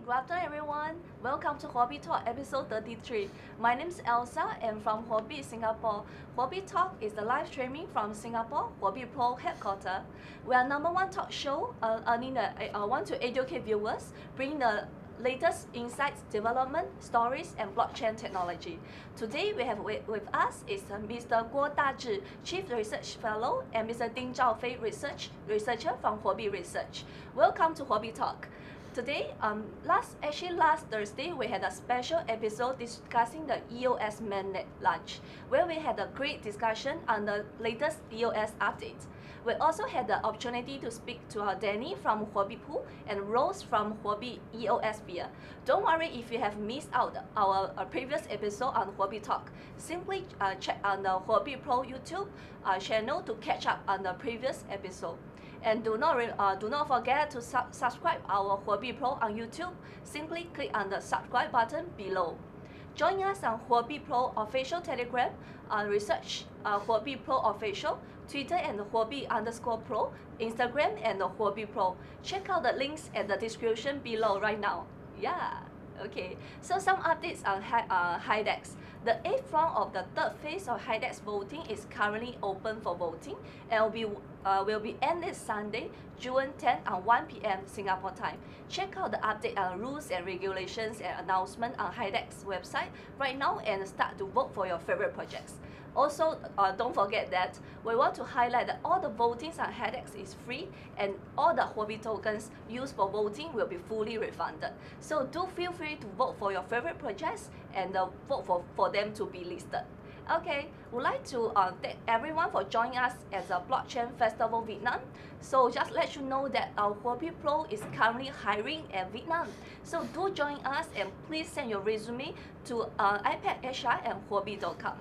good afternoon everyone. Welcome to Hobby Talk episode 33. My name is Elsa and from Hobby Singapore. Hobby Talk is the live streaming from Singapore Hobby Pro headquarters. We are #1 talk show want to educate viewers, bring the latest insights, development, stories, and blockchain technology. Today we have with us is Mr. Guo Dazhi, Chief Research Fellow, and Mr. Ding Zhaofei, Researcher from Hobby Research. Welcome to Hobby Talk. Today, last Thursday, we had a special episode discussing the EOS mainnet launch, where we had a great discussion on the latest EOS update. We also had the opportunity to speak to Danny from Hobby Pool and Rose from Hobby EOS Beer. Don't worry if you have missed out our previous episode on Hobby Talk. Simply check on the Hobby Pro YouTube channel to catch up on the previous episode. And do not forget to subscribe our Hobby Pro on YouTube. Simply click on the subscribe button below. Join us on Hobby Pro official Telegram, Research Hobby Pro official, Twitter and Hobby_Pro, Instagram and Hobby Pro. Check out the links at the description below right now. Yeah. Okay, so some updates on HYDEX. The 8th round of the third phase of HYDEX voting is currently open for voting and will be end this Sunday, June 10 at 1 p.m. Singapore time. Check out the update on rules and regulations and announcement on HYDEX website right now and start to vote for your favorite projects. Also, don't forget that we want to highlight that all the votings on HYDEX is free and all the Hobby tokens used for voting will be fully refunded. So do feel free to vote for your favorite projects and vote for them to be listed. Okay, we'd like to thank everyone for joining us at the Blockchain Festival Vietnam. So just let you know that our Hobby Pro is currently hiring at Vietnam. So do join us and please send your resume to iPadHR@hobby.com.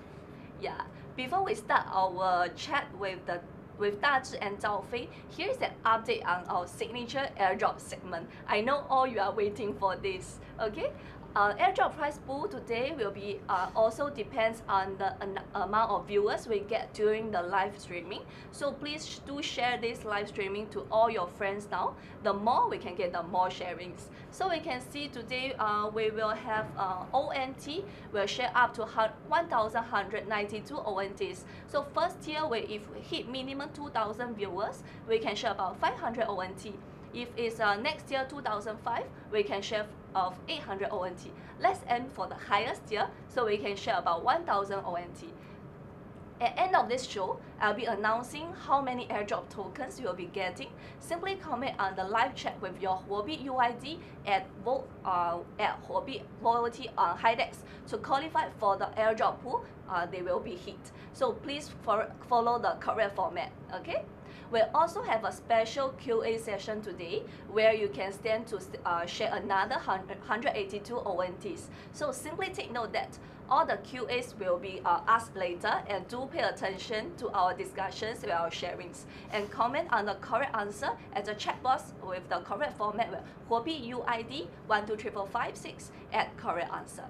Yeah, before we start our chat with Dazhi and Zhaofei, here's an update on our signature airdrop segment. I know all you are waiting for this. Okay, airdrop price pool today will be also depends on the amount of viewers we get during the live streaming. So please do share this live streaming to all your friends now. The more we can get, the more sharings. So we can see today we will have ONT will share up to 1,192 ONTs. So first tier, if we hit minimum 2,000 viewers, we can share about 500 ONT. If it's next year 2005, we can share of 800 ONT. Let's aim for the highest tier, so we can share about 1,000 ONT. At the end of this show, I'll be announcing how many airdrop tokens you'll be getting. Simply comment on the live chat with your Hobby UID at Hobby Loyalty on HYDEX to qualify for the airdrop pool. They will be hit. So please follow the correct format. Okay. We'll also have a special QA session today where you can stand to share another 182 ONTs. So simply take note that all the QAs will be asked later, and do pay attention to our discussions with our sharings and comment on the correct answer at the chat box with the correct format with Hobby UID 123456 at correct answer.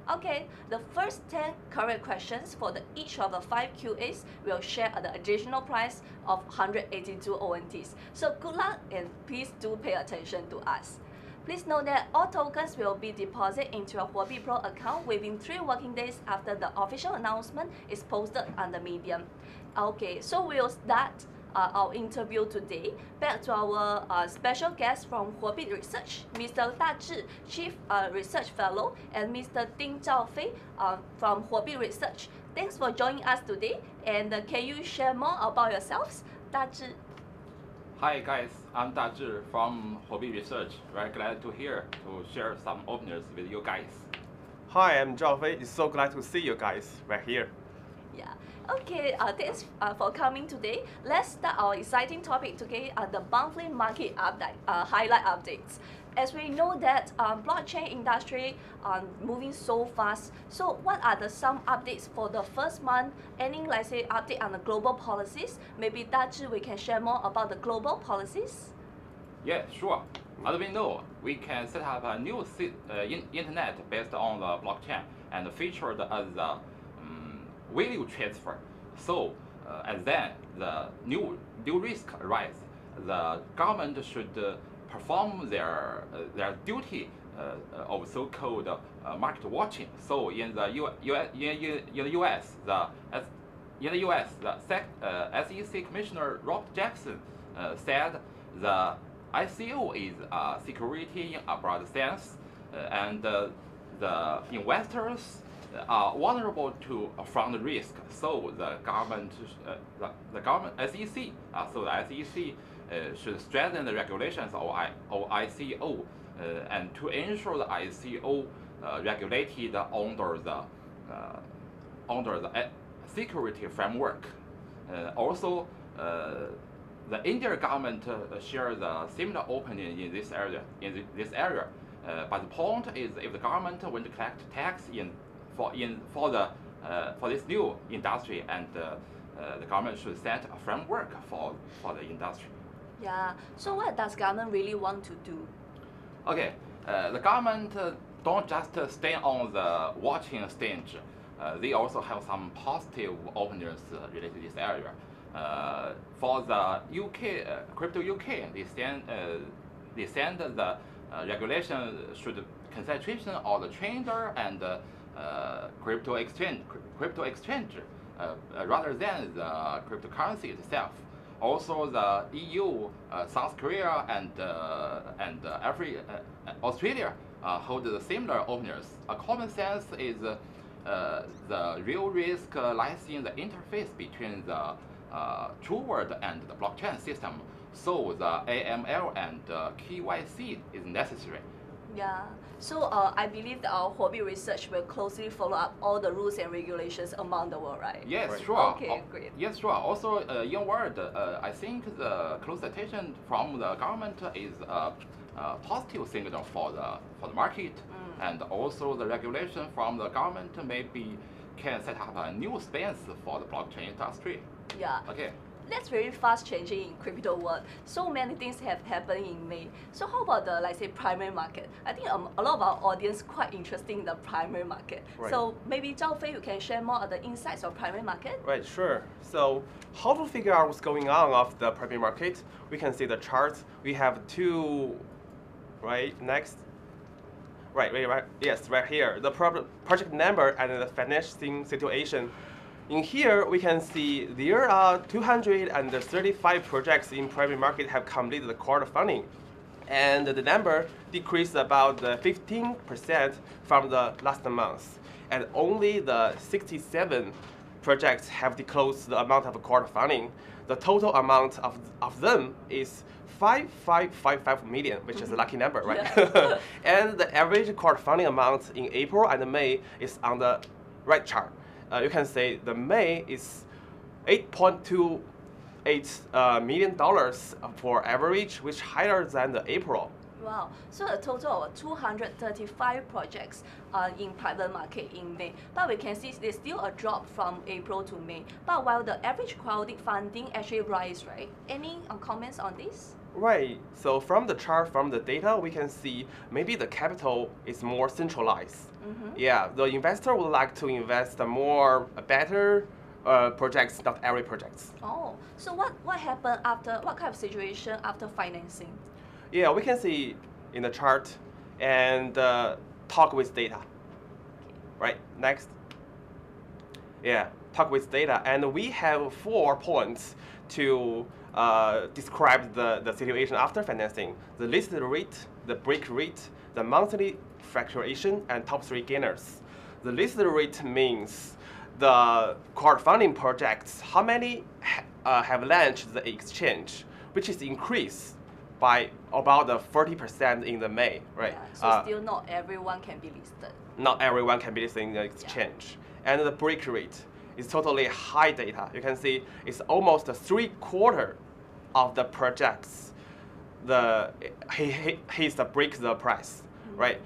Okay, the first 10 correct questions for each of the 5 QAs will share the additional price of 182 ONTs. So good luck and please do pay attention to us. Please note that all tokens will be deposited into your Hobby Pro account within 3 working days after the official announcement is posted on the Medium. Okay, so we'll start our interview today. Back to our special guest from Hobby Research, Mr. Dazhi, Chief Research Fellow, and Mr. Ding Zhaofei from Hobby Research. Thanks for joining us today. And can you share more about yourselves, Dazhi? Hi guys, I'm Dazhi from Hobby Research. Very glad to share some opinions with you guys. Hi, I'm Zhaofei. It's so glad to see you guys right here. Yeah. Okay, thanks for coming today. Let's start our exciting topic today on the monthly market update, highlight updates. As we know that blockchain industry moving so fast, so what are some updates for the first month? Any, let's say, update on the global policies? Maybe Dazhi, we can share more about the global policies? Yeah, sure. As we know, we can set up a new internet based on the blockchain and featured as the value transfer. So, and then the new risk arise. The government should perform their duty of so-called market watching. So in the U.S., the SEC Commissioner Robert Jackson said the ICO is a security in a broad sense, and the investors are vulnerable to front risk. So the government, SEC, so the SEC should strengthen the regulations of ICO and to ensure the ICO regulated under the security framework. Also, the Indian government shares a similar opinion in this area. But the point is, if the government want to collect tax for this new industry, and the government should set a framework for the industry. Yeah. So what does government really want to do? Okay. The government don't just stay on the watching stage. They also have some positive opinions related to this area. For the UK, crypto UK, they send the regulation should concentration on the trader and crypto exchange rather than the cryptocurrency itself. Also, the EU, South Korea, and Australia hold the similar opinions. A common sense is the real risk lies in the interface between the true world and the blockchain system. So the AML and KYC is necessary. Yeah. So I believe that our hobby research will closely follow up all the rules and regulations among the world, right? Yes, Right. sure. Okay, great. Yes, sure. Also, in word, I think the close attention from the government is a positive signal for the market, and also the regulation from the government maybe can set up a new space for the blockchain industry. Yeah. Okay. That's very fast changing in crypto world. So many things have happened in May. So how about the, like say, primary market? I think a lot of our audience quite interested in the primary market. Right. So maybe Zhao Fei, you can share more of the insights of primary market? Right, sure. So how to figure out what's going on of the primary market? We can see the charts. We have two, right, next. Right, yes, right here. The project number and the financing situation. In here, we can see there are 235 projects in private market have completed the crowdfunding. And the number decreased about 15% from the last month. And only the 67 projects have disclosed the amount of crowdfunding. The total amount of them is 5555 million, which is a lucky number, right? Yeah. And the average crowdfunding amount in April and May is on the right chart. You can say the May is $8.28 million for average, which higher than the April. Wow. So a total of 235 projects in private market in May. But we can see there's still a drop from April to May. But while the average crowdfunding actually rise, right? Any comments on this? Right. So from the chart, from the data, we can see maybe the capital is more centralized. Yeah, the investor would like to invest more better projects, not every projects. Oh, so what happened after, what kind of situation after financing? Yeah, we can see in the chart and talk with data. Right, next. Yeah, talk with data. And we have 4 points to describe the situation after financing. The listed rate, the break rate, the monthly fluctuation, and top 3 gainers. The listed rate means the crowdfunding projects, how many have launched the exchange, which is increased by about 40% in the May, right? Yeah, so still not everyone can be listed. Not everyone can be listed in the exchange. Yeah. And the break rate is totally high data. You can see it's almost 3/4 of the projects he's the break the price, right?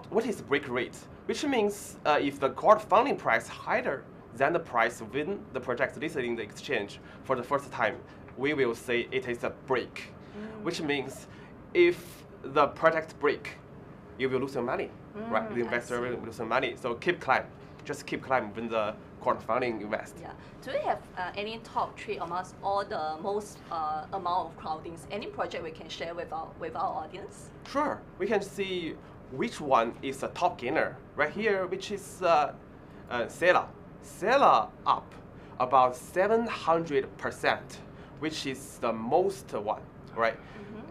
What is the break rate? Which means if the crowdfunding price higher than the price when the project listed in the exchange for the first time, we will say it is a break. Which means if the project break, you will lose your money, right? The investor will lose your money. So keep climb, just keep climb when the crowdfunding invest. Yeah. Do we have any top 3 amongst all the most amount of crowdings? Any project we can share with our audience? Sure, we can see which one is the top gainer? Right here, which is Sela. Sela up about 700%, which is the most one, right?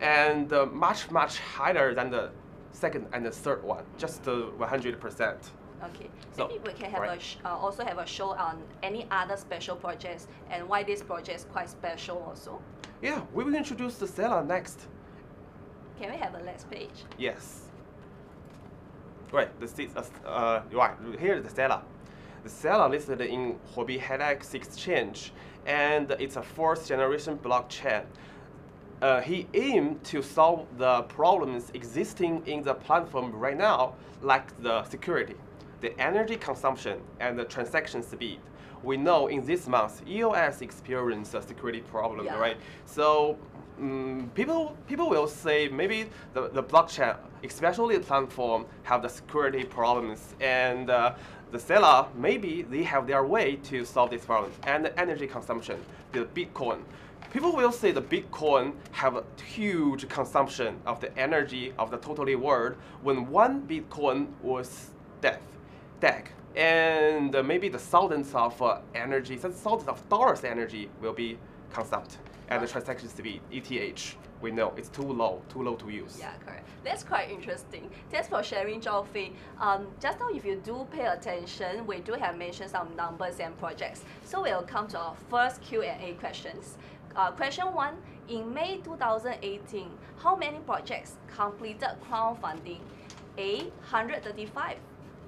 And much higher than the second and the third one, just 100%. Okay, So, maybe we can have right. also have a show on any other special projects and why this project is quite special also. Yeah, we will introduce the Sela next. Can we have a next page? Yes. Right, right, here's the Sela. The Sela listed in Huobi Hedex Exchange, and it's a 4th generation blockchain. He aimed to solve the problems existing in the platform right now, like the security, the energy consumption, and the transaction speed. We know in this month, EOS experienced a security problem, Yeah. right? So people will say maybe the blockchain, especially the platform, have the security problems, and the seller, maybe they have their way to solve this problem. And the energy consumption, the Bitcoin. People will say the Bitcoin have a huge consumption of the energy of the totally world when one Bitcoin was dead. And maybe the thousands of energy, thousands of dollars energy will be consumed. And the transaction speed, ETH, we know it's too low to use. Yeah, correct. That's quite interesting. Thanks for sharing, Zhao Fei. Just now, if you do pay attention, we do have mentioned some numbers and projects. So we'll come to our first Q&A questions. Question 1, in May 2018, how many projects completed crowdfunding? A, 135,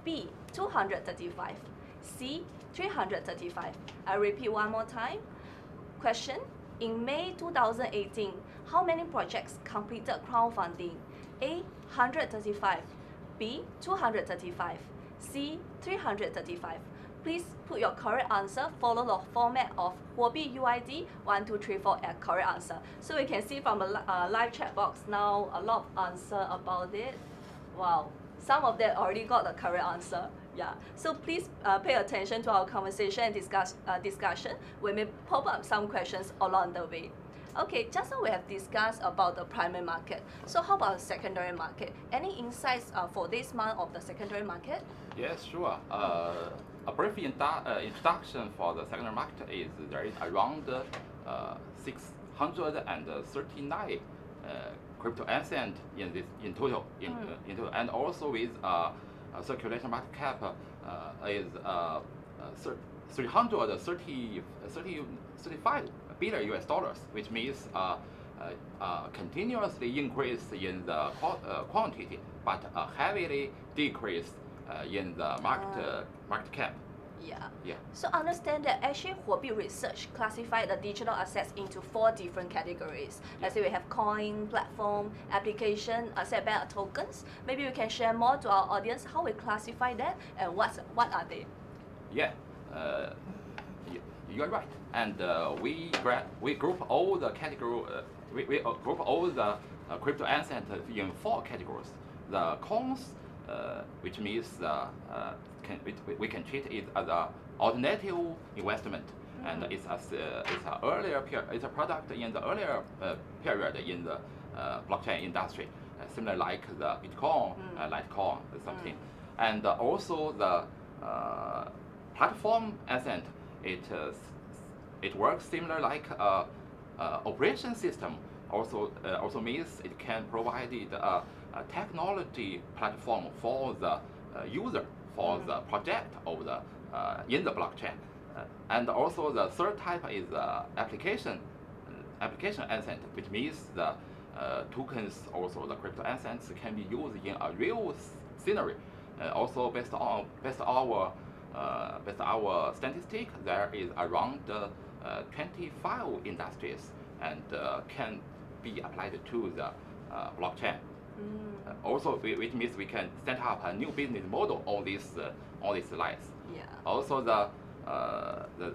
B, 235, C, 335. I repeat one more time. Question, in May 2018, how many projects completed crowdfunding? A, 135, B, 235, C, 335. Please put your correct answer, follow the format of Huobi UID 1234 as correct answer. So we can see from the live chat box now a lot of answer about it. Wow, some of them already got the correct answer. Yeah, so please pay attention to our conversation and discussion. We may pop up some questions along the way. Okay, just now we have discussed about the primary market. So how about the secondary market? Any insights for this month of the secondary market? Yes, sure. A brief introduction for the secondary market is there is around 639 crypto asset in total, and also with circulation market cap is 335 billion US dollars, which means continuously increase in the quantity, but a heavily decrease in the market cap. Yeah. So understand that actually Huobi Research classified the digital assets into 4 different categories. Let's say we have coin, platform, application, asset-backed tokens. Maybe you can share more to our audience how we classify that and what are they? Yeah, you're right. And we group all the category. We group all the crypto assets in 4 categories. The coins, which means we can treat it as an alternative investment, and it's a product in the earlier period in the blockchain industry, similar like the Bitcoin, Litecoin, something, and also the platform asset. It works similar like operation system. Also means it can provide a technology platform for the user, for the project of the in the blockchain. And also the third type is application asset, which means the tokens, also the crypto assets can be used in a real scenario. Also based on our statistic, there is around 25 industries and can be applied to the blockchain. Also, which means we can set up a new business model on these slides. Yeah. Also, the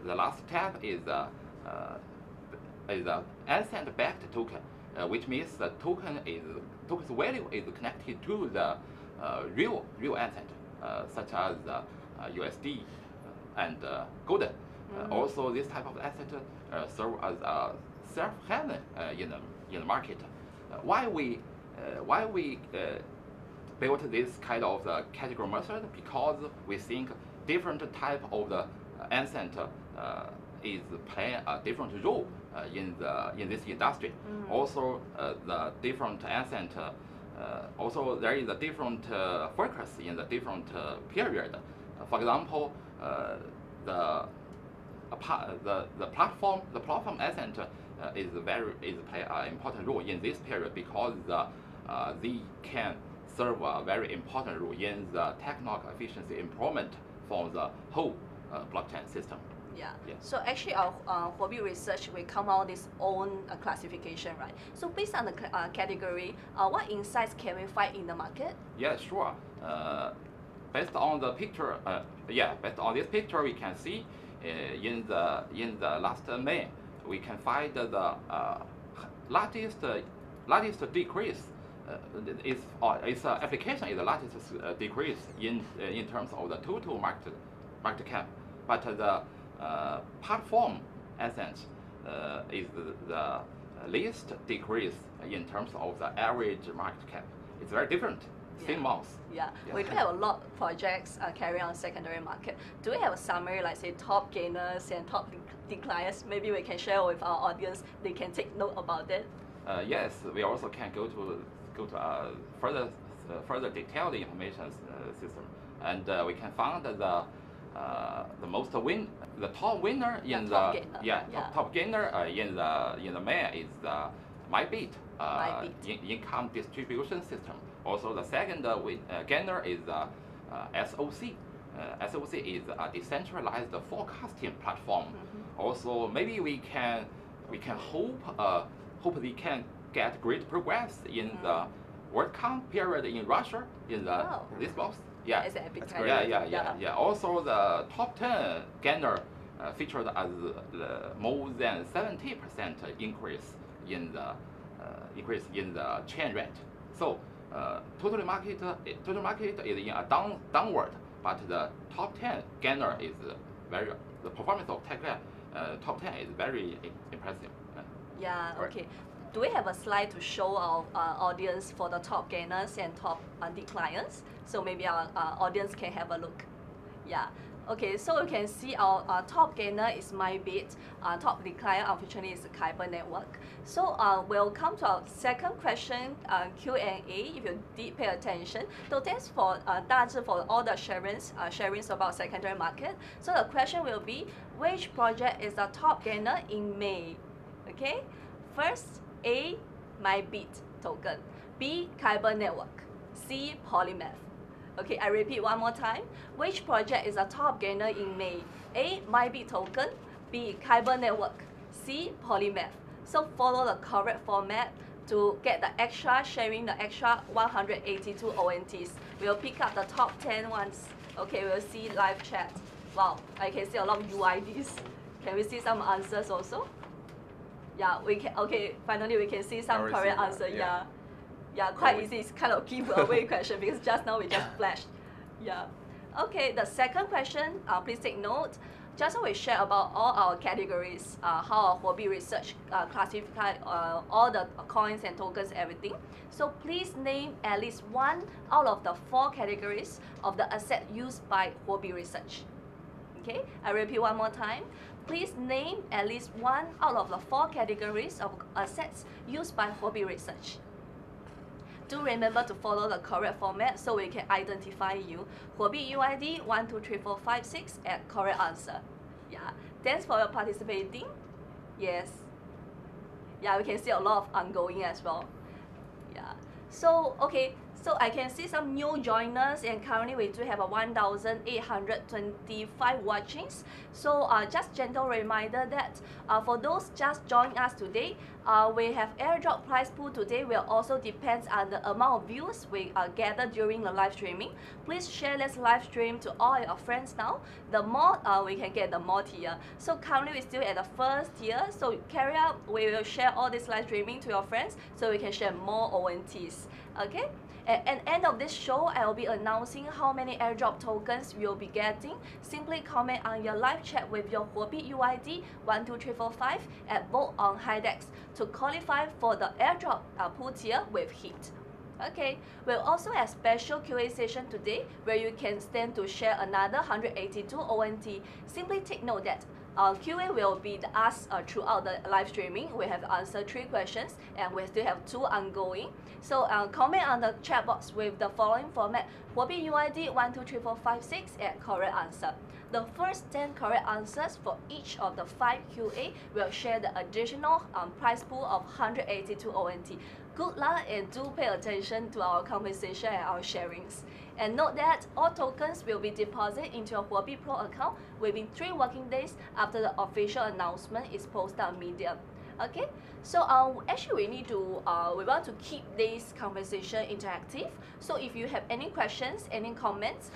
last tab is the asset-backed token, which means the token's value is connected to the real asset, such as USD and golden. Also, this type of asset serve as a safe haven in the market. Why we built this kind of the category method because we think different type of the asset is playing a different role in this industry. Also, the different asset also there is a different focus in the different period. For example, the platform asset is play an important role in this period because they can serve a very important role in the technical efficiency improvement for the whole blockchain system. Yeah. Yes. So actually, our Huobi research will come out its own classification, right? So based on the category, what insights can we find in the market? Yeah, sure. Based on the picture, based on this picture, we can see in the last May, we can find the largest decrease. Its application is the largest decrease in terms of the total market cap, but the platform asset is the least decrease in terms of the average market cap. It's very different. Same months. Yeah, we do have a lot of projects carrying on secondary market. Do we have a summary, like say top gainers and top decliners? Maybe we can share with our audience. They can take note about it. Yes, we also can go to further detailed information system, and we can find the top winner in top gainer in the May is the MyBit income distribution system. Also, the second gainer is SOC. SOC is a decentralized forecasting platform. Also, maybe we can hope they can get great progress in the World Cup period in Russia in this month. Yeah, it's an epic yeah. Also, the top 10 gainer featured as more than 70% increase in the chain rate. So total market is in a downward, but the top 10 gainer is the performance of top 10 is very impressive. Yeah. Right. Okay. Do we have a slide to show our audience for the top gainers and top decliners? So maybe our audience can have a look. Yeah. Okay, so you can see our top gainer is MyBit. Top decliner, unfortunately, is the Kyber network. So we'll come to our second question, Q&A, if you did pay attention. So thanks for Dazhi for all the sharings about secondary market. So the question will be, which project is the top gainer in May? Okay, first, A, MyBit token. B, Kyber network. C, Polymath. Okay, I repeat one more time. Which project is a top gainer in May? A, MyBit token. B, Kyber network. C, Polymath. So follow the correct format to get the extra, sharing the extra 182 ONTs. We'll pick up the top 10 ones. Okay, we'll see live chat. Wow, I can see a lot of UIDs. Can we see some answers also? Yeah, we can. Okay, finally we can see some correct answer. Yeah, quite easy. It's kind of giveaway question because just now we just flashed. Yeah. Okay, the second question, please take note. Just now we share about all our categories, how our Huobi research classify all the coins and tokens, everything. So please name at least one out of the 4 categories of the asset used by Huobi research. Okay, I repeat one more time. Please name at least one out of the 4 categories of assets used by Huobi research. Do remember to follow the correct format so we can identify you. Huobi UID 123456 at correct answer. Yeah, thanks for your participating. Yes. Yeah, we can see a lot of ongoing as well. Yeah. So okay. So I can see some new joiners, and currently we do have a 1,825 watchings. So just gentle reminder that for those just joining us today, we have airdrop prize pool today will also depends on the amount of views we gather during the live streaming. Please share this live stream to all your friends now. The more we can get, the more tier. So currently we're still at the first tier. So carry out, we will share all this live streaming to your friends so we can share more ONTs. Okay. At the end of this show, I will be announcing how many airdrop tokens you'll be getting. Simply comment on your live chat with your Huobi UID 12345 at vote on Hidex to qualify for the airdrop pool tier with HIT. Okay, we'll also have special QA session today where you can stand to share another 182 ONT. Simply take note that QA will be asked throughout the live streaming. We have answered 3 questions and we still have 2 ongoing. So comment on the chat box with the following format: Huobi UID 123456 and correct answer. The first 10 correct answers for each of the 5 QA will share the additional prize pool of 182 ONT. Good luck and do pay attention to our conversation and our sharings. And note that all tokens will be deposited into your Huobi Pro account within 3 working days after the official announcement is posted on Medium. Okay, so actually we want to keep this conversation interactive. So if you have any questions, any comments,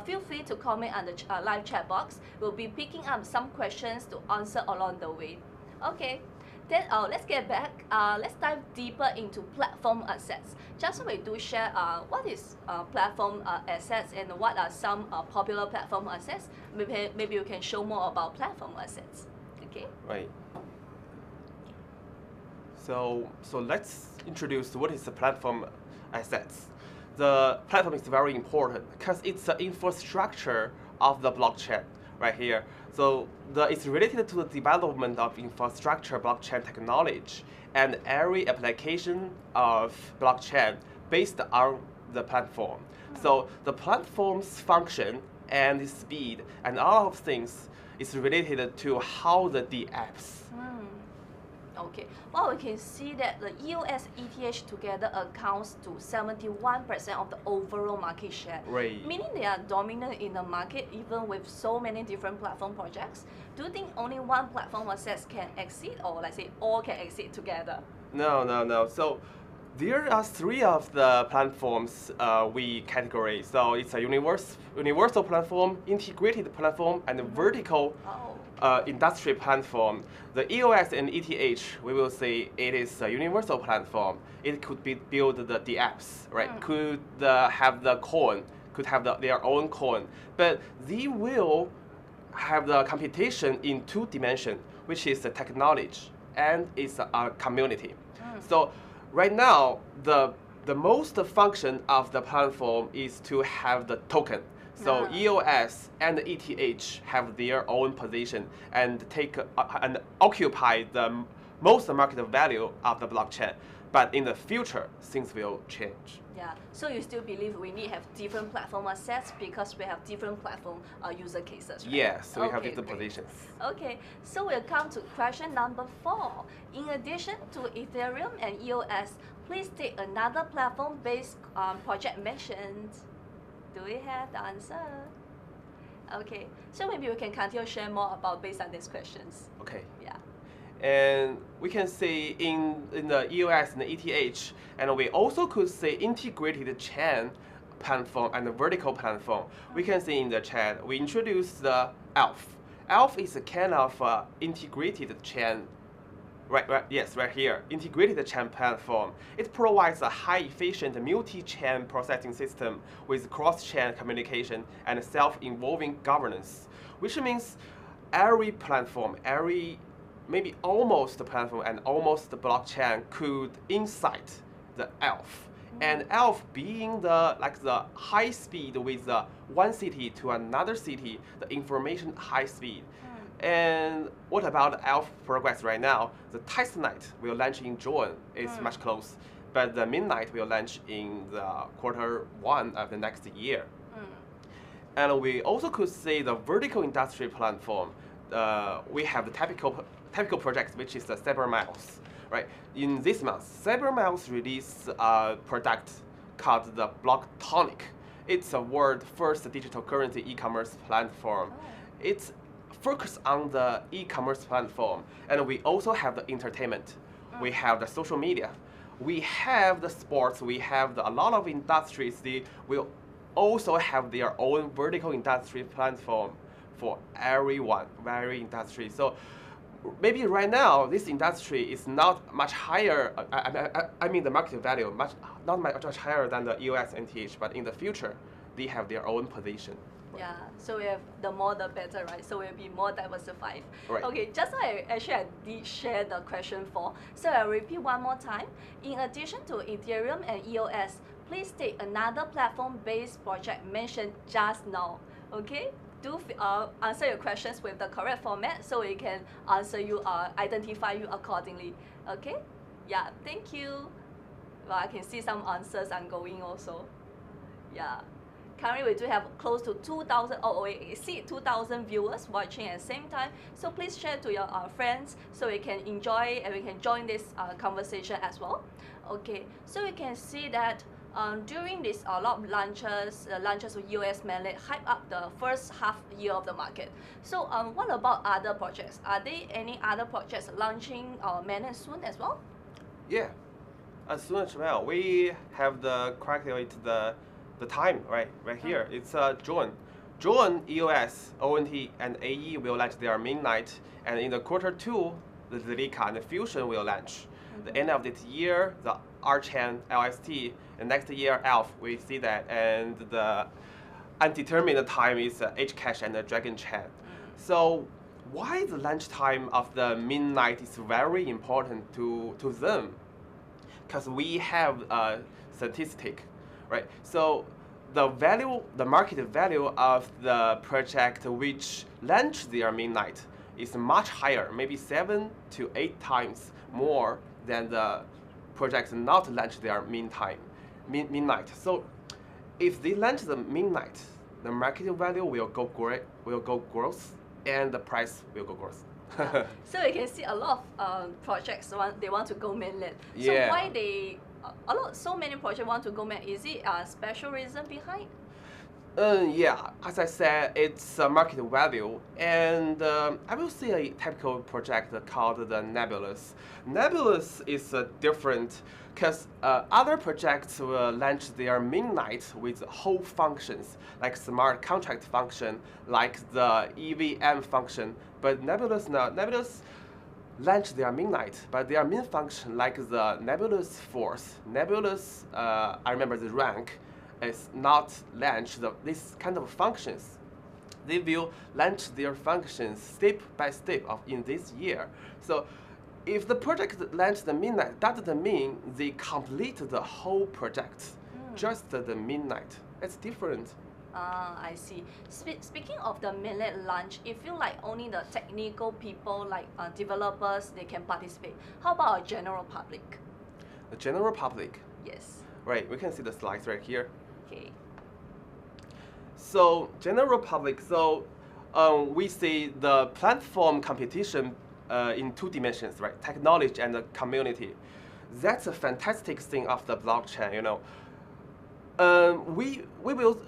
feel free to comment on the live chat box. We'll be picking up some questions to answer along the way. Okay. Then let's get back. Let's dive deeper into platform assets. Just we do share what is platform assets and what are some popular platform assets. Maybe you can show more about platform assets. Okay. Right. So let's introduce what is the platform assets. The platform is very important because it's the infrastructure of the blockchain right here. So it's related to the development of infrastructure blockchain technology and every application of blockchain based on the platform. So the platform's function and the speed and all of things is related to how the apps. Okay, well, we can see that the EOS ETH together accounts to 71% of the overall market share. Right. Meaning they are dominant in the market even with so many different platform projects. Do you think only one platform assets can exceed, or let's say all can exceed together? No. So there are 3 of the platforms we categorize. So it's a universal platform, integrated platform, and a vertical industry platform. The EOS and ETH, we will say it is a universal platform. It could be build the apps, right? Could have the coin, could have their own coin, but they will have the computation in 2 dimensions, which is the technology and it's a community. So right now, the most function of the platform is to have the token. So EOS and ETH have their own position and take and occupy the most market value of the blockchain. But in the future, things will change. Yeah. So you still believe we need to have different platform assets because we have different platform user cases, right? Yes, so we have different positions. Okay. So we'll come to question number 4. In addition to Ethereum and EOS, please take another platform-based project mentioned. Do we have the answer? Okay, so maybe we can continue share more about based on these questions. Okay. Yeah. And we can see in the EOS and the ETH, and we also could say integrated chain platform and the vertical platform. We can see in the chat, we introduced the ELF. ELF is a kind of integrated chain. Right here, integrated chain platform. It provides a high-efficient multi-chain processing system with cross-chain communication and self-involving governance, which means every platform, maybe almost the platform and almost the blockchain could incite the ELF. And ELF being the high speed with one city to another city, the information high speed. And what about ELF progress right now? The testnet will launch in June. It's much close. But the midnight will launch in the Q1 of the next year. And we also could see the vertical industry platform. We have the typical project, which is the CyberMiles. Right? In this month, CyberMiles released a product called the Blocktonic. It's a world's first digital currency e-commerce platform. It's focused on the e-commerce platform, and we also have the entertainment. We have the social media. We have the sports. We have a lot of industries. They will also have their own vertical industry platform for everyone, every industry. So maybe right now, this industry is not much higher. I mean, the market value not much higher than the EOS and ETH, but in the future, they have their own position. Yeah, so we have the more the better, right? So we'll be more diversified. Right. Okay, just now I did share the question 4. So I'll repeat one more time. In addition to Ethereum and EOS, please take another platform-based project mentioned just now. Okay? Do answer your questions with the correct format so we can answer you, identify you accordingly. Okay? Yeah, thank you. Well, I can see some answers ongoing also. Yeah. Currently, we do have close to 2,000, exceed 2,000 viewers watching at the same time. So please share to your friends so we can enjoy and we can join this conversation as well. Okay, so we can see that during this a lot of launches with US mainnet hype up the first half year of the market. So what about other projects? Are there any other projects launching mainnet soon as well? Yeah, as soon as well. We have the calculate the time right here. It's June. EOS, ONT, and AE will launch their midnight, and in the Q2, the Zilliqa and the Fusion will launch. The end of this year, the R-Chain, LST, and next year ELF. We see that, and the undetermined time is Hcash and the Dragon Chain. So why the launch time of the midnight is very important to them? Because we have a statistic, right? So the market value of the project which launched their midnight is much higher, maybe 7 to 8 times more than the projects not launch their midnight. So if they launch the midnight, the market value will go growth, and the price will go growth. So you can see a lot of projects they want to go mainnet. So Yeah. why they so many projects want to go mainnet? Is it a special reason behind? Yeah, as I said, it's a market value, and I will say a typical project called the Nebulous. Nebulous is different because other projects will launch their midnight with whole functions, like smart contract function, like the EVM function. But Nebulous launch their midnight, but their main function, like the Nebulous Force, Nebulous, I remember the rank, is not launch this kind of functions. They will launch their functions step by step in this year. So if the project launch the midnight, that doesn't mean they complete the whole project, just the midnight. It's different. I see. Speaking of the mainnet launch, it feels like only the technical people, like developers, they can participate. How about a general public? The general public. Yes. Right, we can see the slides right here. Okay. So general public, we see the platform competition in 2 dimensions, right? Technology and the community. That's a fantastic thing of the blockchain, you know.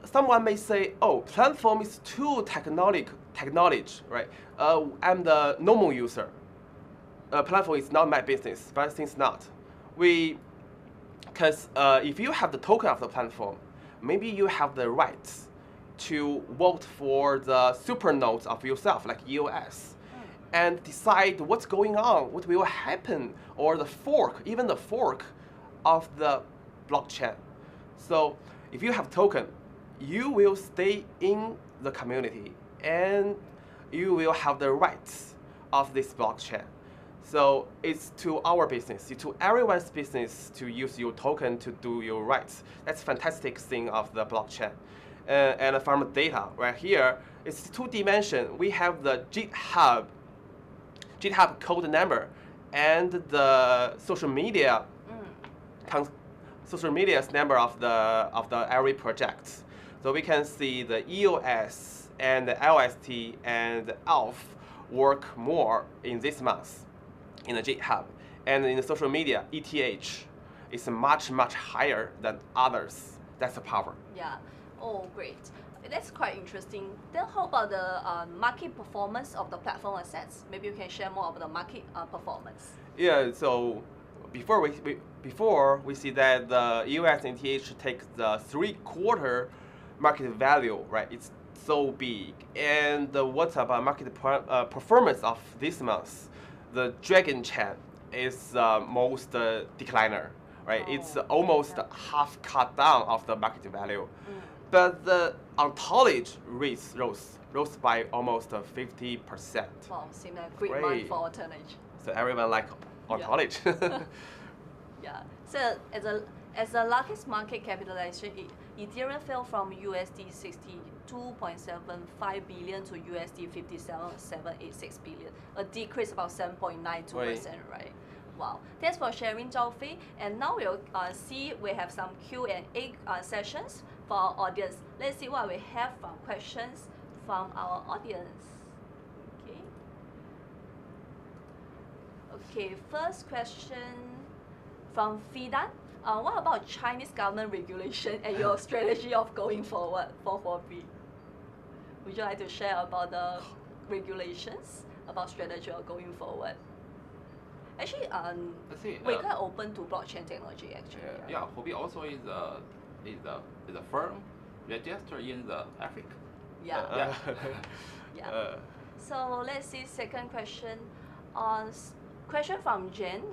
Someone may say, oh, platform is too technology, right? I'm the normal user. Platform is not my business, but it's not. Because if you have the token of the platform, maybe you have the rights to vote for the super nodes of yourself, like EOS, and decide what's going on, what will happen, or the fork, even the fork of the blockchain. So if you have token, you will stay in the community and you will have the rights of this blockchain. So it's to our business, to everyone's business to use your token to do your rights. That's a fantastic thing of the blockchain. And from data, right here, it's 2 dimension. We have the GitHub code number and the social media number of the every project. So we can see the EOS and the LST and the ELF work more in this month in the GitHub, and in the social media, ETH is much higher than others. That's the power. Yeah. Oh, great. That's quite interesting. Then how about the market performance of the platform assets? Maybe you can share more of the market performance. Yeah. So before we see that the EOS and ETH take the 3/4 market value, right? It's so big. And what's about market performance of this month? The Dragon Chain is most decliner, right? It's almost half cut down of the market value. but the ontology rose by almost 50%. Wow, seems like a great month Great. for alternate. So everyone like ontology. Yeah. So as the largest market capitalization, Ethereum fell from USD 62.75 billion to USD 57.786 billion, a decrease about 7.92%, right? Wow. Thanks for sharing, Zhao Fei. And now we'll see we have some Q&A sessions for our audience. Let's see what we have from questions from our audience. Okay. Okay, first question from Fidan. What about Chinese government regulation and your strategy of going forward for Huobi? Would you like to share about the regulations, about strategy of going forward? Actually, we're quite open to blockchain technology. Actually. Yeah, Huobi also is a firm registered in the Africa. Yeah. Yeah. So let's see. Second question. Question from Jen.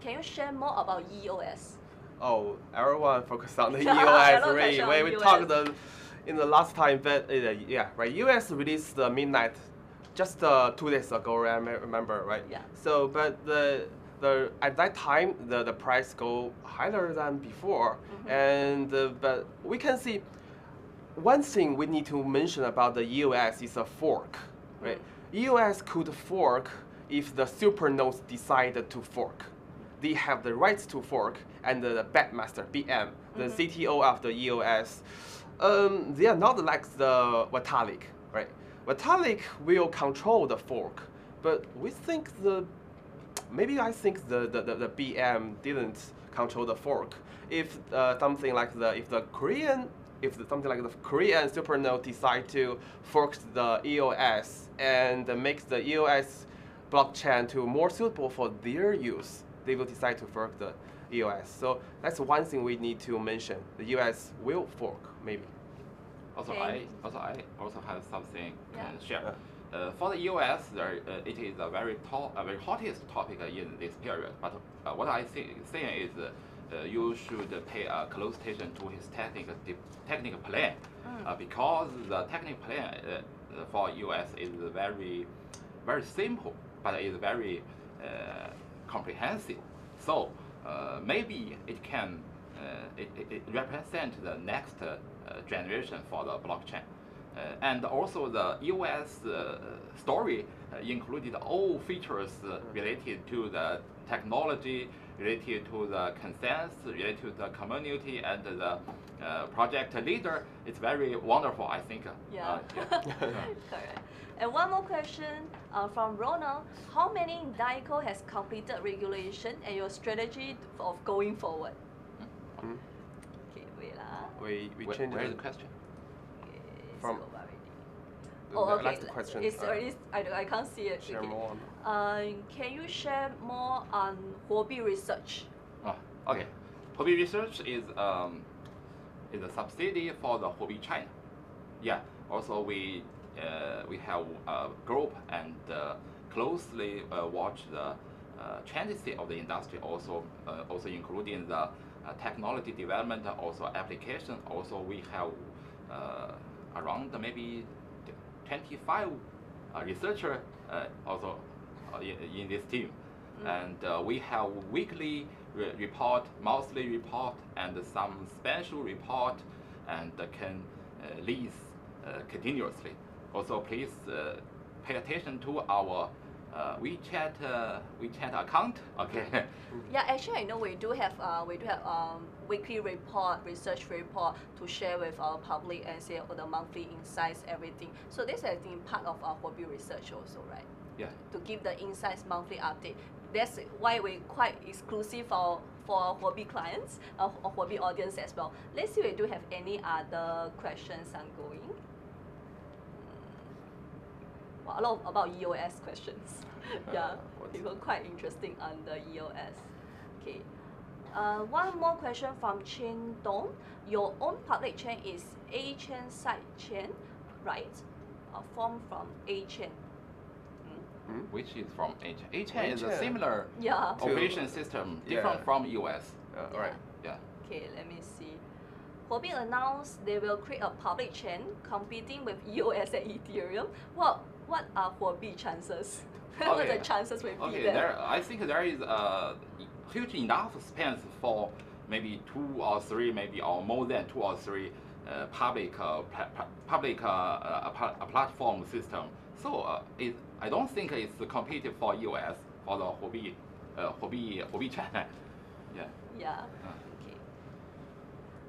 Can you share more about EOS? Oh, everyone focus on the Yeah, EOS everyone rate. focus on When we EOS. talked in the last time, but yeah, right. US released the midnight just 2 days ago. I remember, right? Yeah. So, but the at that time the price go higher than before, and but we can see one thing we need to mention about the EOS is a fork, right? EOS could fork if the supernodes decided to fork. They have the rights to fork, and the Batmaster BM, the CTO of the EOS, they are not like the Vitalik, right? Vitalik will control the fork, but we think I think the BM didn't control the fork. If something like the Korean supernode decide to fork the EOS and make the EOS blockchain to more suitable for their use, they will decide to fork the EOS. So that's one thing we need to mention. The EOS will fork, maybe. Also, Okay. I also have something Yeah. to share. For the EOS, it is a very hottest topic in this period. But what I think is you should pay close attention to his technical plan, because the technical plan for EOS is very simple, but is very comprehensive. So maybe it can it represent the next generation for the blockchain. And also the EOS story included all features related to the technology, related to the consensus, related to the community and the project leader. It's very wonderful, I think. Yeah. Correct. And one more question from Ronald. How many DICO has completed regulation and your strategy of going forward? Okay, wait lah. We changed Where is it the question? from Oh, okay. last question. It's already, I can't see it. Share Okay. more. Can you share more on Huobi research? Okay. Huobi Research is a subsidiary for the Huobi China. Yeah. Also, we have a group and closely watch the changes of the industry. Also including the technology development, also application. Also, we have around maybe 25 researchers also in this team. And we have weekly report, monthly report, and some special report, and can release continuously. Also, please pay attention to our WeChat account. Okay. Yeah, actually, I know we do have weekly report, research report to share with our public and say the monthly insights, everything. So this has been part of our Huobi research also, right? Yeah. To give the insights monthly update. That's why we're quite exclusive for Huobi clients, or Huobi audience as well. Let's see if we do have any other questions ongoing. Well, a lot about EOS questions. Yeah, people quite interesting on the EOS. Okay. One more question from Chin Dong. Your own public chain is A chain side chain, right? Formed from A chain. Which is from A-chain. A-chain is a similar Yeah. operation system, different from EOS. Right. Yeah. Okay, let me see. Huobi announced they will create a public chain competing with EOS and Ethereum. What are Huobi chances? What are the chances will be there? I think there is huge enough space for maybe 2 or 3, maybe or more than 2 or 3 public platform system. So I don't think it's competitive for EOS for the Huobi chain. Yeah. Yeah. Okay.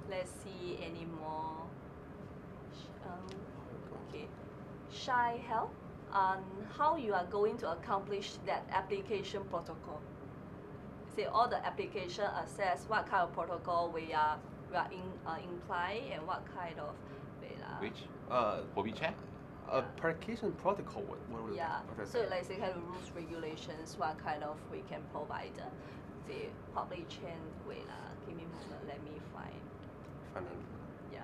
Let's see any more. Okay. Shy help on how you are going to accomplish that application protocol. Say all the application assess what kind of protocol we are imply and what kind of Which Huobi chain? Application protocol. What would yeah. okay, So like say kind of rules regulations, what kind of we can provide the public chain way Give me a moment, let me find. Yeah.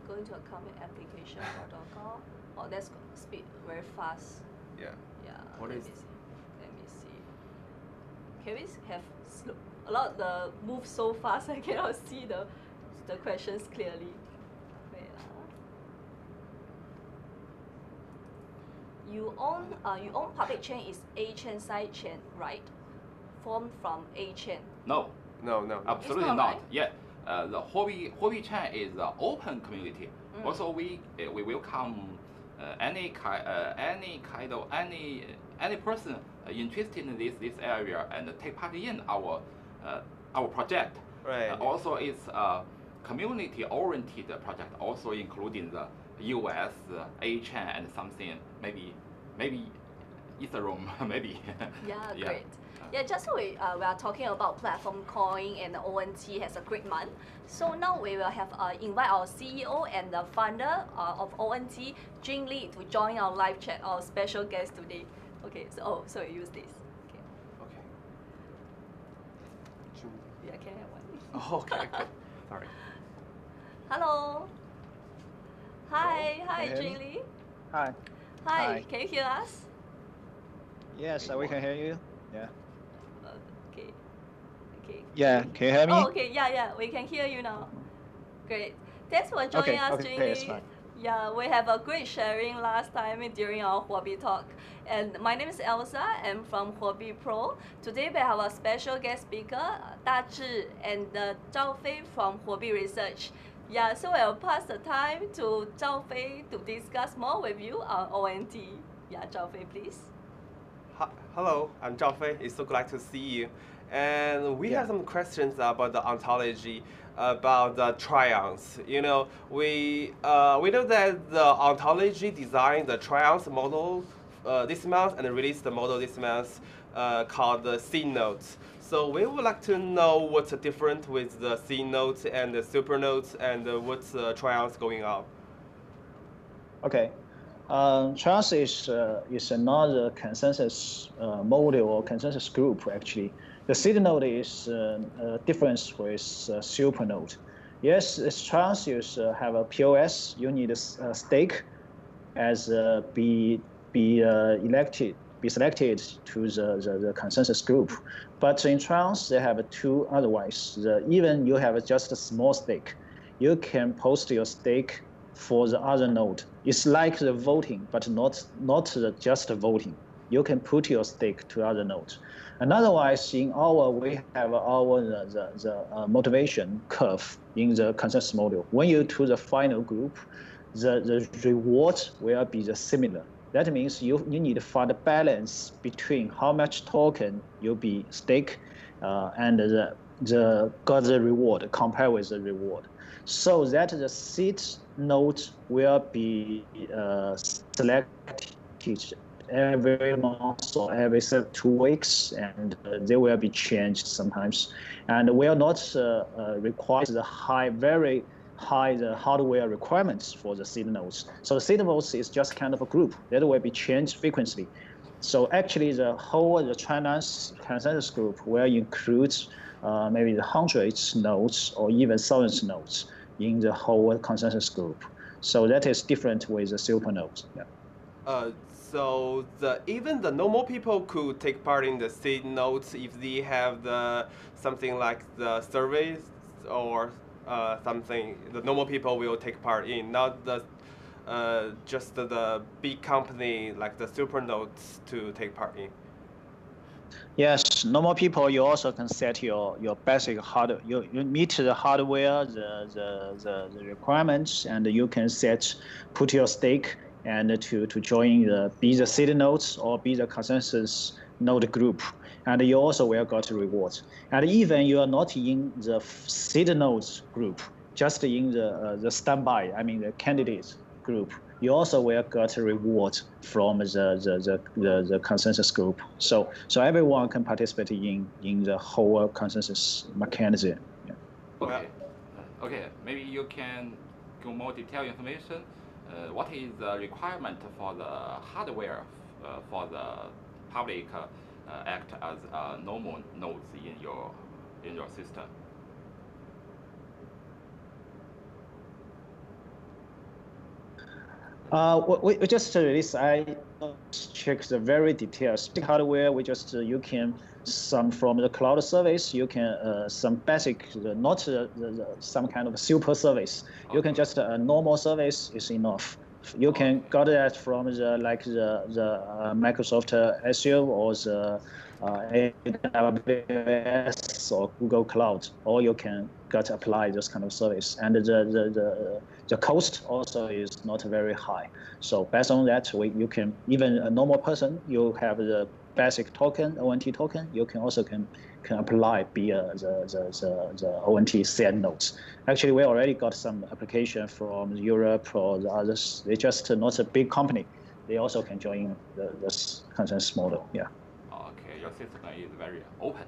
Going to a common application protocol. Oh, that's speed very fast. Yeah. Yeah. What is? Let me see. Can we have slow? A lot of the move so fast I cannot see the questions clearly. Wait, You own public chain is A chain side chain, right? Formed from A chain. No. No, no. Absolutely not, not. right? Yeah. The Huobi chain is an open community. Also, we welcome any person interested in this area and take part in our project. Right. Also, it's a community-oriented project, also including the US A chain and something maybe Ethereum maybe. Yeah, great. Yeah, just so we are talking about platform coin and ONT has a great month. So now we will have invite our CEO and the founder of ONT, Jing Li, to join our live chat, our special guest today. Okay, so so we use this. Okay. Okay. Yeah, can I have one? Oh, okay. Sorry. Hello. Hi, hi, Can you hear Jing me? Li. Hi. Hi, Hi. can you hear us? Yes, we can hear you. Yeah. Okay. Okay. Yeah, can you hear me? Oh, okay. Yeah, we can hear you now. Great. Thanks for joining us, okay, Jing it's Li. fine. Yeah, we have a great sharing last time during our Huobi talk. And my name is Elsa. I'm from Huobi Pro. Today we have a special guest speaker, Da Zhi and Zhao Fei from Huobi Research. Yeah, so I'll pass the time to Zhao Fei to discuss more with you on ONT. Yeah, Zhao Fei, please. Hello, I'm Zhao Fei. It's so glad to see you. And we have some questions about the ontology, about the trions. You know, we know that the ontology designed the trions model this month and released the model this month called the C nodes. So we would like to know what's different with the C nodes and the super nodes and what's trions going on. Okay. Trions is another consensus model or consensus group actually. The seed node is a difference with super node. Yes, trions have a POS. You need a stake as be selected to the consensus group. But in trions, they have two otherwise. Even you have just a small stake, you can post your stake for the other node. It's like the voting, but not just the voting. You can put your stake to other nodes. And otherwise, we have our the motivation curve in the consensus model. When you to the final group, the reward will be the similar. That means you need to find a balance between how much token you be stake and the got the reward compared with the reward. So that the seed node will be selected every month or every 2 weeks, and they will be changed sometimes, and will not require the very high the hardware requirements for the seed nodes. So the seed nodes is just kind of a group that will be changed frequently. So actually the China's consensus group will include maybe the hundreds nodes or even thousands nodes in the whole consensus group. So that is different with the super nodes. Yeah. So even the normal people could take part in the seed nodes if they have something like the surveys or something the normal people will take part in, not the just the big company like the super nodes to take part in. Yes, normal people, you also can set your basic hardware. You meet the hardware, the requirements, and you can put your stake and to join be the seed nodes or be the consensus node group. And you also will get rewards. And even you are not in the seed nodes group, just in the standby, I mean the candidates group, you also will get a reward from the consensus group. So everyone can participate in the whole consensus mechanism. Yeah. Okay. Okay. Maybe you can give more detailed information. What is the requirement for the hardware for the public act as normal nodes in your system? We just released. I checked the very details. Hardware, we just you can some from the cloud service. You can some basic, not some kind of super service. Okay. You can just a normal service is enough. You can get that from the Microsoft Azure or the AWS or Google Cloud, or you can apply this kind of service. And the cost also is not very high. So based on that, you can, even a normal person, you have the basic token, ONT token, you can also can apply via the ONT set nodes. Actually, we already got some application from Europe or the others. They just not a big company. They also can join this consensus model. Yeah. Okay, your system is very open.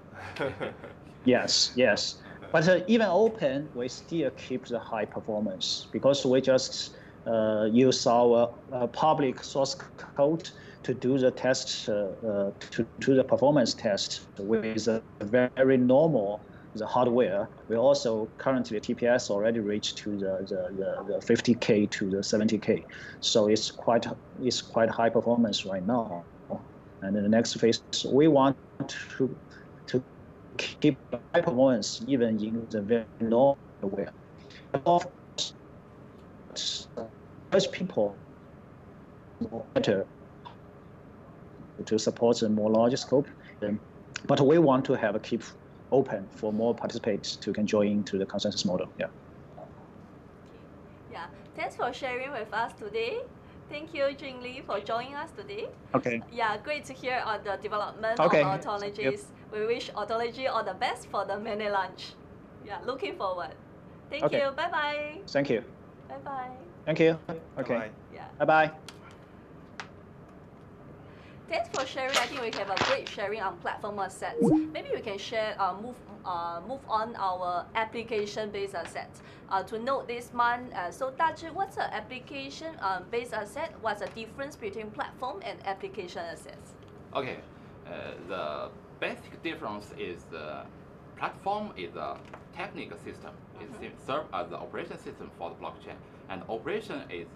Yes. But even open, we still keep the high performance because we just use our public source code to do the test, to the performance test with a very normal the hardware. We also currently TPS already reached to the 50K to the 70K, so it's quite high performance right now. And in the next phase, we want to keep high performance even in the very low hardware. Of course, most people better to support a more large scope, but we want to have keep open for more participants to can join into the consensus model. Yeah. Yeah. Thanks for sharing with us today. Thank you, Jingli, for joining us today. Okay. Yeah, great to hear on the development of ontologies. Yep. We wish ontology all the best for the mini launch. Yeah, looking forward. Thank Okay. you. Bye bye. Thank you. Bye bye. Thank you. Okay. Bye-bye. Yeah. Bye bye. Thanks for sharing. I think we have a great sharing on platform assets. Maybe we can share, move on our application-based assets. To note this month, so Dazhi, what's an application-based asset? What's the difference between platform and application assets? Okay, the basic difference is the platform is a technical system. It serves as the operation system for the blockchain, and operation is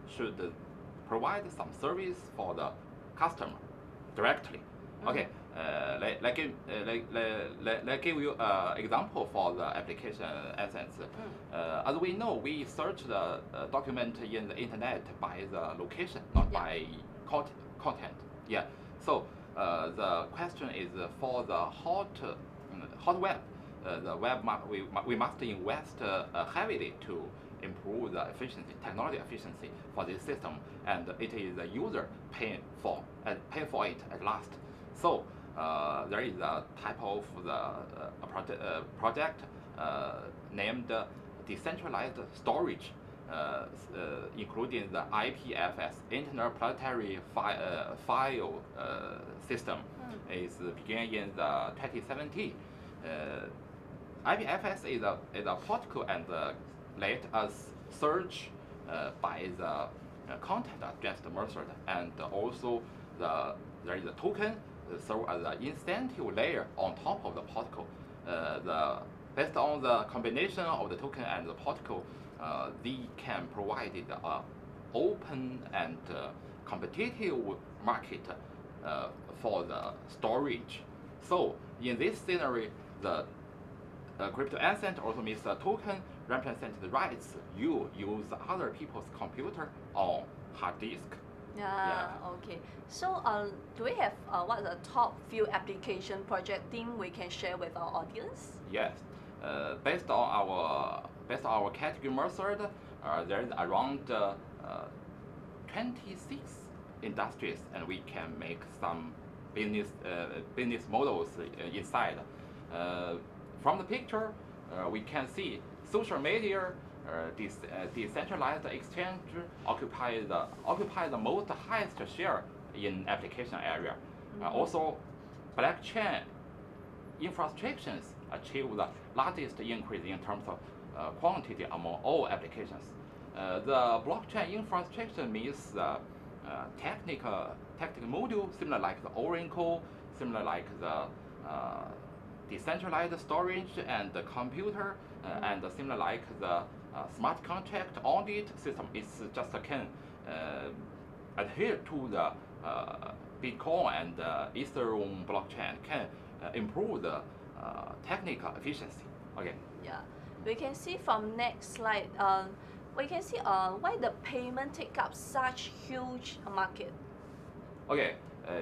should provide some service for the customer directly. Okay, like give you example for the application assets. As we know, we search the document in the internet by the location, not by content. Yeah. So the question is for the hot web. The web we must invest heavily to improve the efficiency, technology efficiency for this system, and it is the user paying for it at last. So there is a type of the project named decentralized storage, including the IPFS, Interplanetary File System, is began in the 2017. IPFS is a protocol and let us search by the content just measured, and also there is a token serve as an incentive layer on top of the protocol. Based on the combination of the token and the protocol, they can provide an open and competitive market for the storage. So in this scenario, the crypto asset also means the token represented rights, you use other people's computer or hard disk. Yeah, okay. So do we have what are the top few application project team we can share with our audience? Yes, based on our category method, there is around 26 industries, and we can make some business models inside. From the picture, we can see social media, decentralized exchange occupy the most highest share in application area. Also, blockchain infrastructures achieve the largest increase in terms of quantity among all applications. The blockchain infrastructure means technical module similar like the Oracle, similar like the decentralized storage and the computer, and similar like the smart contract audit system. It's just can adhere to the Bitcoin and Ethereum blockchain, can improve the technical efficiency. Okay. Yeah, we can see from next slide. We can see why the payment take up such huge market. Okay.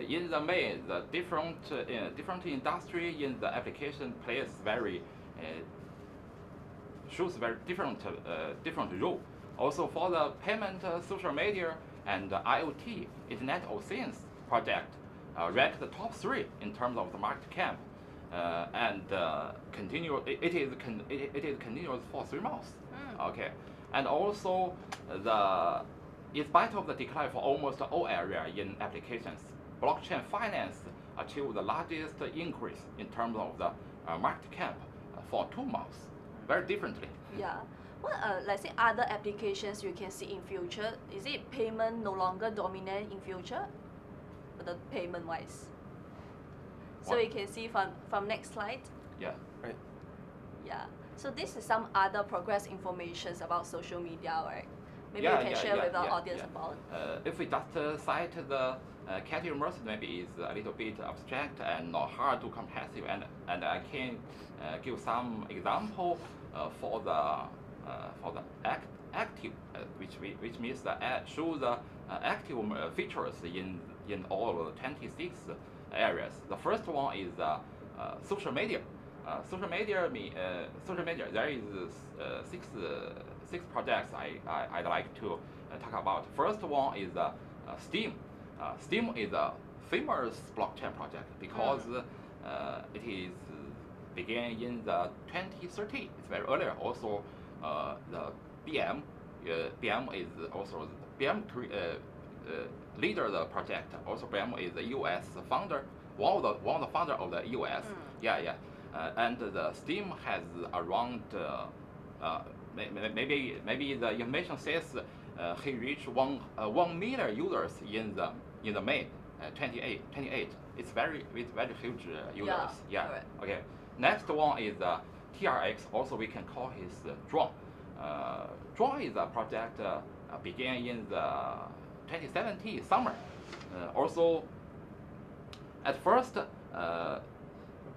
In the main, the different industry in the application plays shows very different role. Also for the payment, social media, and IoT, Internet of Things project ranked the top 3 in terms of the market cap, and it is continuous for 3 months. Okay, and also in spite of the decline for almost all areas in applications, blockchain finance achieved the largest increase in terms of the market cap for 2 months, very differently. Yeah. What let's say other applications you can see in future? Is it payment no longer dominant in future? The payment wise. So you can see from next slide. Yeah. Right. Yeah. So this is some other progress informations about social media, right? Maybe Yeah, you can share with our audience about. If we just cite the category method, maybe it's a little bit abstract and not hard to comprehensive, and I can give some example for the active, which means the show the active features in all 26 areas. The first one is social media. Social media. There is six projects I'd like to talk about. First one is Steam. Steam is a famous blockchain project because it is began in the 2013. It's very earlier. Also, the BM is also BM leader the project. Also, BM is the US founder, one of the founder of the US. And the Steam has around maybe the information says he reached 1 million users in the May 28. It's very huge users. Yeah. Correct. Okay. Next one is TRX. Also, we can call his Drone. Drone is a project began in the 2017 summer. Also, at first,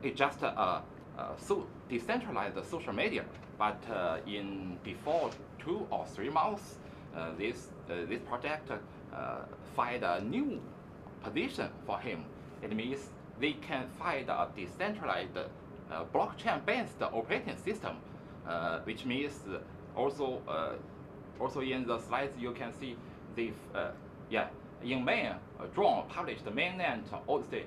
it just so decentralized social media, but before 2 or 3 months, this project find a new position for him. It means they can find a decentralized blockchain-based operating system, which means also in the slides you can see the in May, Drone published the mainnet Odyssey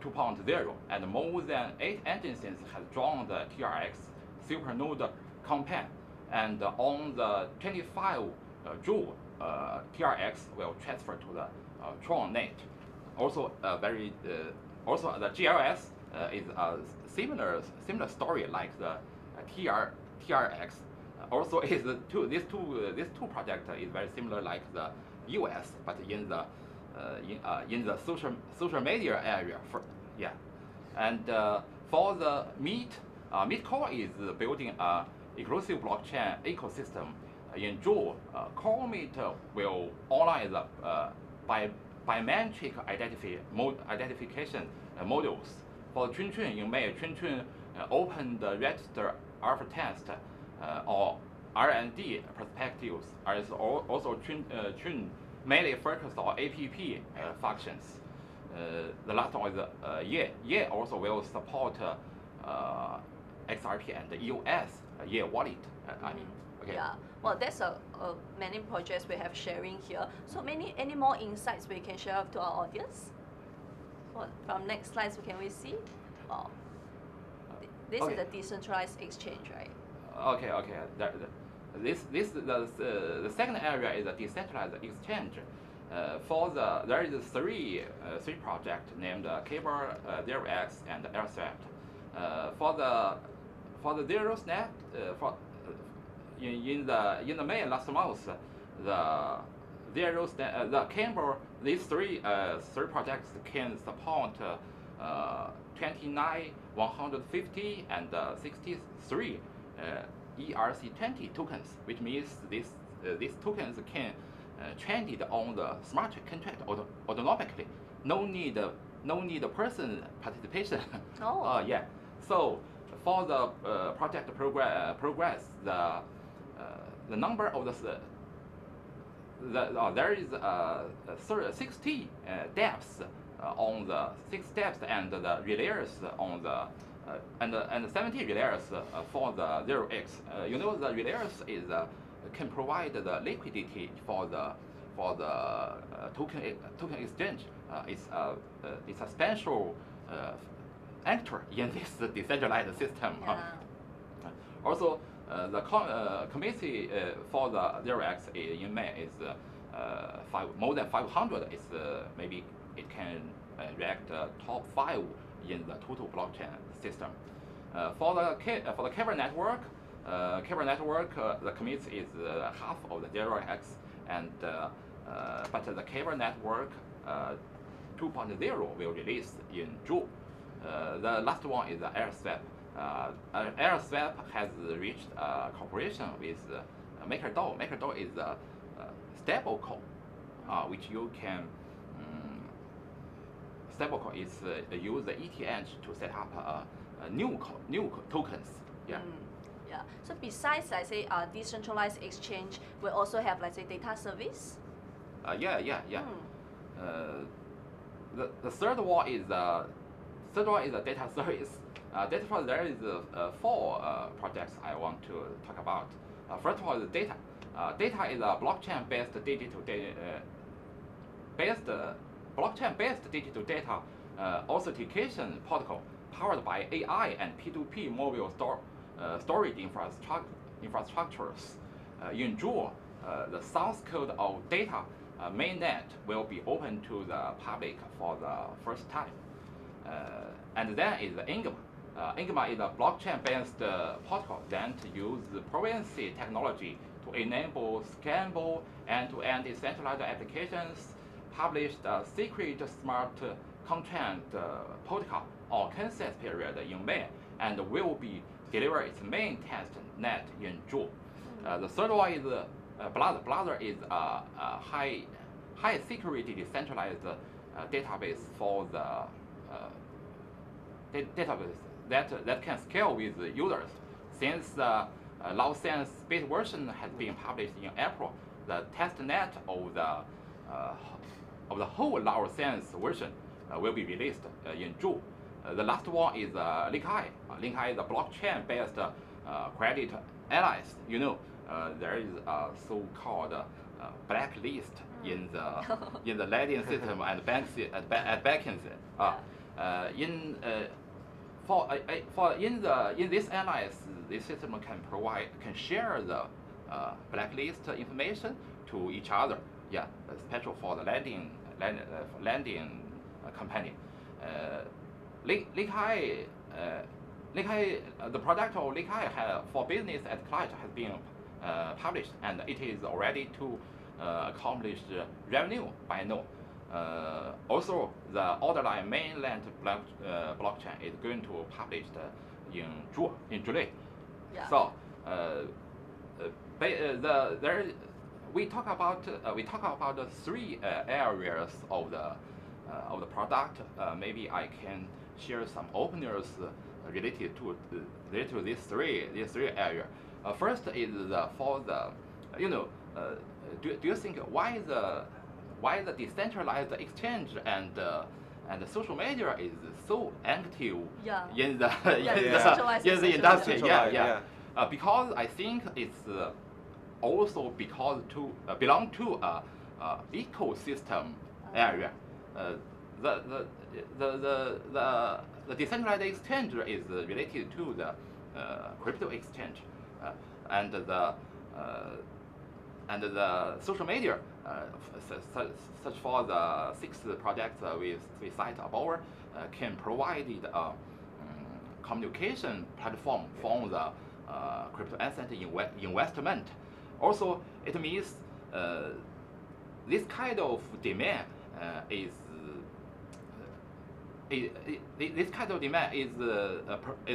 2.0, and more than 8 agencies have drawn the TRX supernode campaign, and on the 25 June, TRX will transfer to the Tron net. Also, also the GLS is a similar story like the TRX. Also, these two projects is very similar like the US, but in the social media area. And for the Meet Core is building a inclusive blockchain ecosystem. In June, Core Meet will online the biometric identification modules. For Chunchun, in May, Chunchun opened the register alpha test or R&D perspectives is also trained mainly focused on app functions. The last one is yeah also will support XRP and EOS wallet. I mean, okay. Yeah. Well, that's many projects we have sharing here. So any more insights we can share to our audience? From next slides, can we see? Oh, this is a decentralized exchange, right? Okay. The second area is a decentralized exchange. There is three projects named Kyber, 0x, and AirSwap. For the 0snap, in the May last month, the Kyber, these three projects can support 29, 150, and 63 ERC20 tokens, which means these tokens can traded on the smart contract automatically. No need person participation. Oh. Yeah. So for the project progress, the number of there is 60 dApps on the 6 steps and the relays on the and 70 relays for the 0x. You know, the relays is can provide the liquidity for the token exchange. It's a special actor in this decentralized system. Yeah. Also, the committee for the 0x in May is more than 500. It's maybe it can rank the top 5 in the total blockchain system. For the Kyber network, the committee is half of the 0x, and but the Kyber network 2.0 will release in June. The last one is the AirSwap. AirSwap has reached cooperation with MakerDAO. MakerDAO is a stablecoin, which you can stablecoin is use the ETH to set up new tokens. Yeah. Yeah. So besides, let's say, decentralized exchange, we also have, let's say, data service. Yeah. The third one is a data service. Data service, there is 4 projects I want to talk about. First of all, is data. Data is a blockchain-based digital data authentication protocol powered by AI and P2P mobile storage infrastructures. In June, the source code of data mainnet will be open to the public for the first time. And then is Enigma. Enigma is a blockchain-based protocol that uses privacy technology to enable scalable end-to-end decentralized applications. Published a secret smart contract protocol on consensus period in May, and will be deliver its main test net in June. The third one is Blazor. Blazor is a high security decentralized database for the database that can scale with users. Since the license beta version has been published in April, the test net of the whole license version will be released in June. The last one is Linkai. Linkai is a blockchain-based credit allies. You know, there is a so-called blacklist in the lending system and banking. In this allies, this system can share the blacklist information to each other. Yeah, special for the lending company. Linkai, the product of Linkai for business at client has been published, and it is already to accomplish revenue by now. Also, the Orderline mainland blockchain is going to publish in July. Yeah. So we talk about the 3 areas of the product. Maybe I can share some openness related to these three areas. First is for the, do you think why the decentralized exchange and the social media is so active in the in the industry? Because I think it's also because to belong to a ecosystem area. The decentralized exchange is related to the crypto exchange, and the social media, such for the 6 projects we cite above, can provide a communication platform for the crypto asset investment. Also, it means this kind of demand is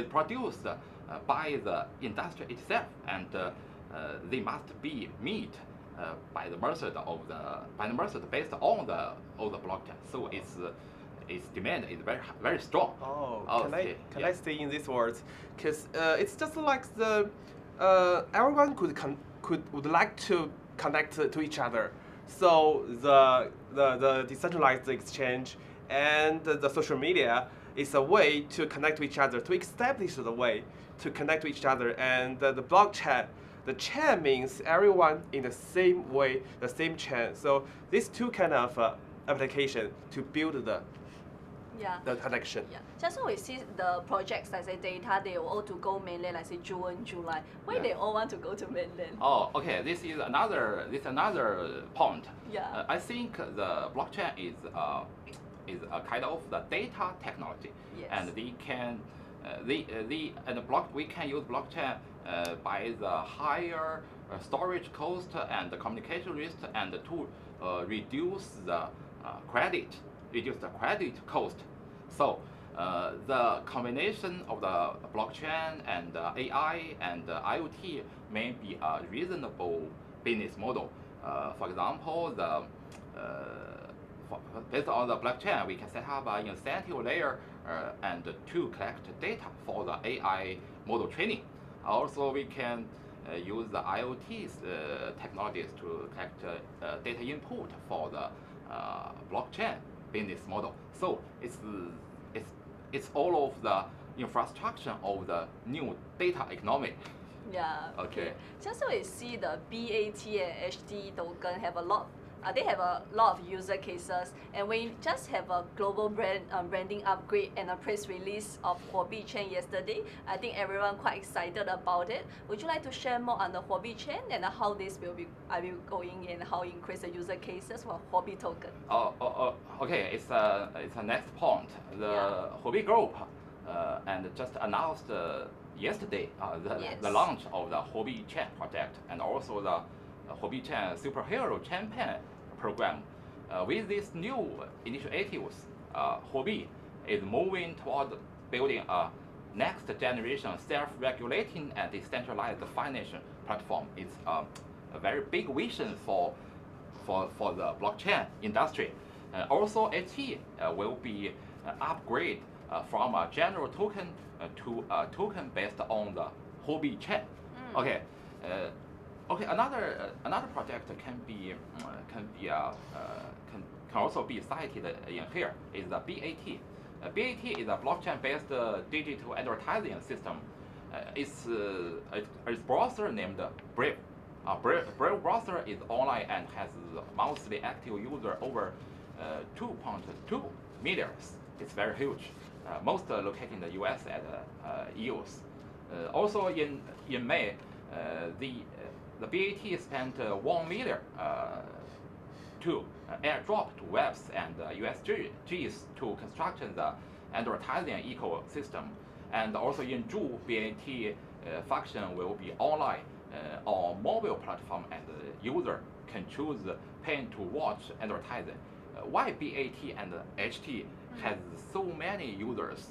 produced by the industry itself, and they must be met by the method based on the blockchain. So its demand is very strong. Oh, can I say in these words? Because it's just like the everyone would like to connect to each other. So the decentralized exchange and the social media is a way to connect to each other, to establish the way to connect to each other. And the blockchain, the chain means everyone in the same way, the same chain. So these two kind of application to build the connection. Yeah. Just so we see the projects like say data, they all to go mainland, like say June, July. Why they all want to go to mainland? Oh, okay. This is another point. Yeah. I think the blockchain is a kind of the data technology, and we can we can use blockchain by the higher storage cost and the communication risk, and to reduce the credit cost. So the combination of the blockchain and AI and IoT may be a reasonable business model. For example, based on the blockchain, we can set up an incentive layer and to collect data for the AI model training. Also, we can use the IoT technologies to collect data input for the blockchain business model. So it's all of the infrastructure of the new data economy. Yeah. Okay. Just so we see the BAT and HT token have a lot. They have a lot of user cases, and we just have a global branding upgrade and a press release of Huobi Chain yesterday. I think everyone quite excited about it. Would you like to share more on the Huobi Chain and how this will be going and how increase the user cases for Huobi token? Okay. It's a next point. The Huobi Group and just announced yesterday the launch of the Huobi Chain project, and also the Huobi Chain Superhero Champion program. With these new initiatives, Huobi is moving toward building a next generation self-regulating and decentralized financial platform. It's a very big vision for the blockchain industry. Also, HT will be upgrade from a general token to a token based on the Huobi Chain. Okay. Okay, another project can also be cited in here is the BAT. BAT is a blockchain-based digital advertising system. Its browser named Brave. Brave browser is online and has monthly active user over 2.2 million. It's very huge. Most located in the US and EUs. Also in May, the BAT spent 1 million to airdrop to webs and USGs to construct the advertising ecosystem. And also in June, BAT function will be online on mobile platform, and the user can choose paying to watch advertising. Why BAT and HT has so many users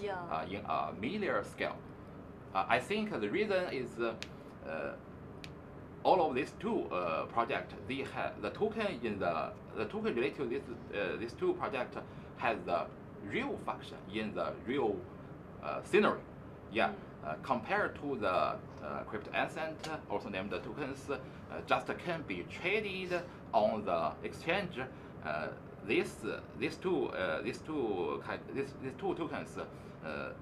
in a million scale? I think the reason is all of these two projects, they have the token related to these two projects has the real function in the real scenario. Yeah, compared to the crypto asset, also named tokens, just can be traded on the exchange. These two tokens,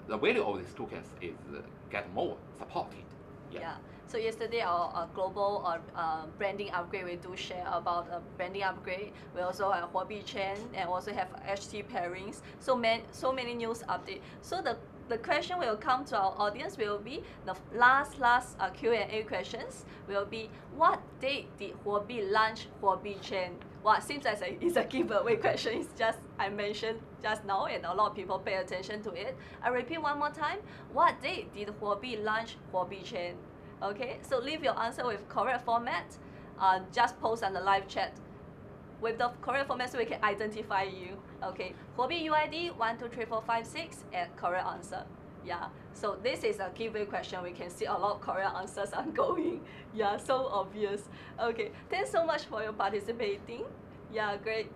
the value of these tokens is get more supported. Yeah. So yesterday our global branding upgrade, we do share about branding upgrade. We also have Huobi chain and also have HT pairings. So many news update. So the question will come to our audience will be the last Q&A questions will be, what date did Huobi launch Huobi chain? Well, seems as it's a giveaway question. It's just I mentioned just now, and a lot of people pay attention to it. I repeat one more time. What date did Huobi launch Huobi chain? Okay, so leave your answer with correct format. Just post on the live chat with the correct format so we can identify you. Okay, Huobi UID 123456 and correct answer. Yeah, so this is a giveaway question. We can see a lot of correct answers ongoing. Yeah, so obvious. Okay, thanks so much for your participating. Yeah, great.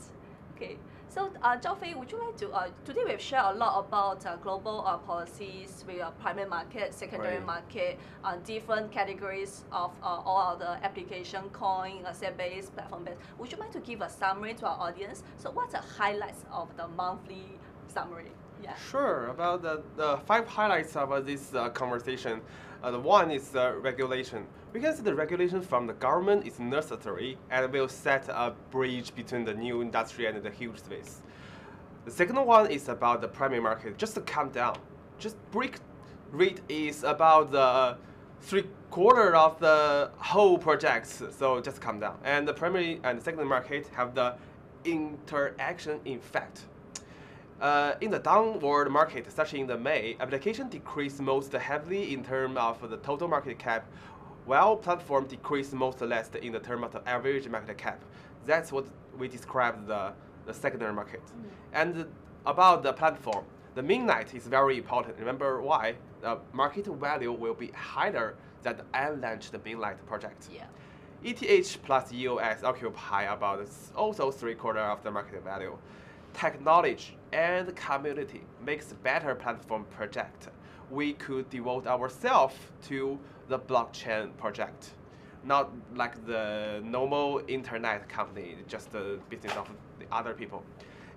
Okay. So, Zhao Fei, would you like to, today we've shared a lot about global policies with primary market, secondary market, different categories of all the application, coin, asset-based, platform-based. Would you like to give a summary to our audience? So what's the highlights of the monthly summary? Yeah. Sure. About the 5 highlights of this conversation. The one is regulation. We can see the regulation from the government is necessary and will set a bridge between the new industry and the huge space. The second one is about the primary market. Just to calm down. Just brick rate is about the 3/4 of the whole projects. So just calm down. And the primary and the secondary market have the interaction effect. In the downward market, such in the May, application decreased most heavily in terms of the total market cap, while platform decreased most less in the term of the average market cap. That's what we described the secondary market. And about the platform, the midnight is very important. Remember why? The market value will be higher than the unlaunched midnight project. Yeah. ETH plus EOS occupy about also 3/4 of the market value. Technology and community makes better platform project. We could devote ourselves to the blockchain project, not like the normal internet company, just the business of the other people.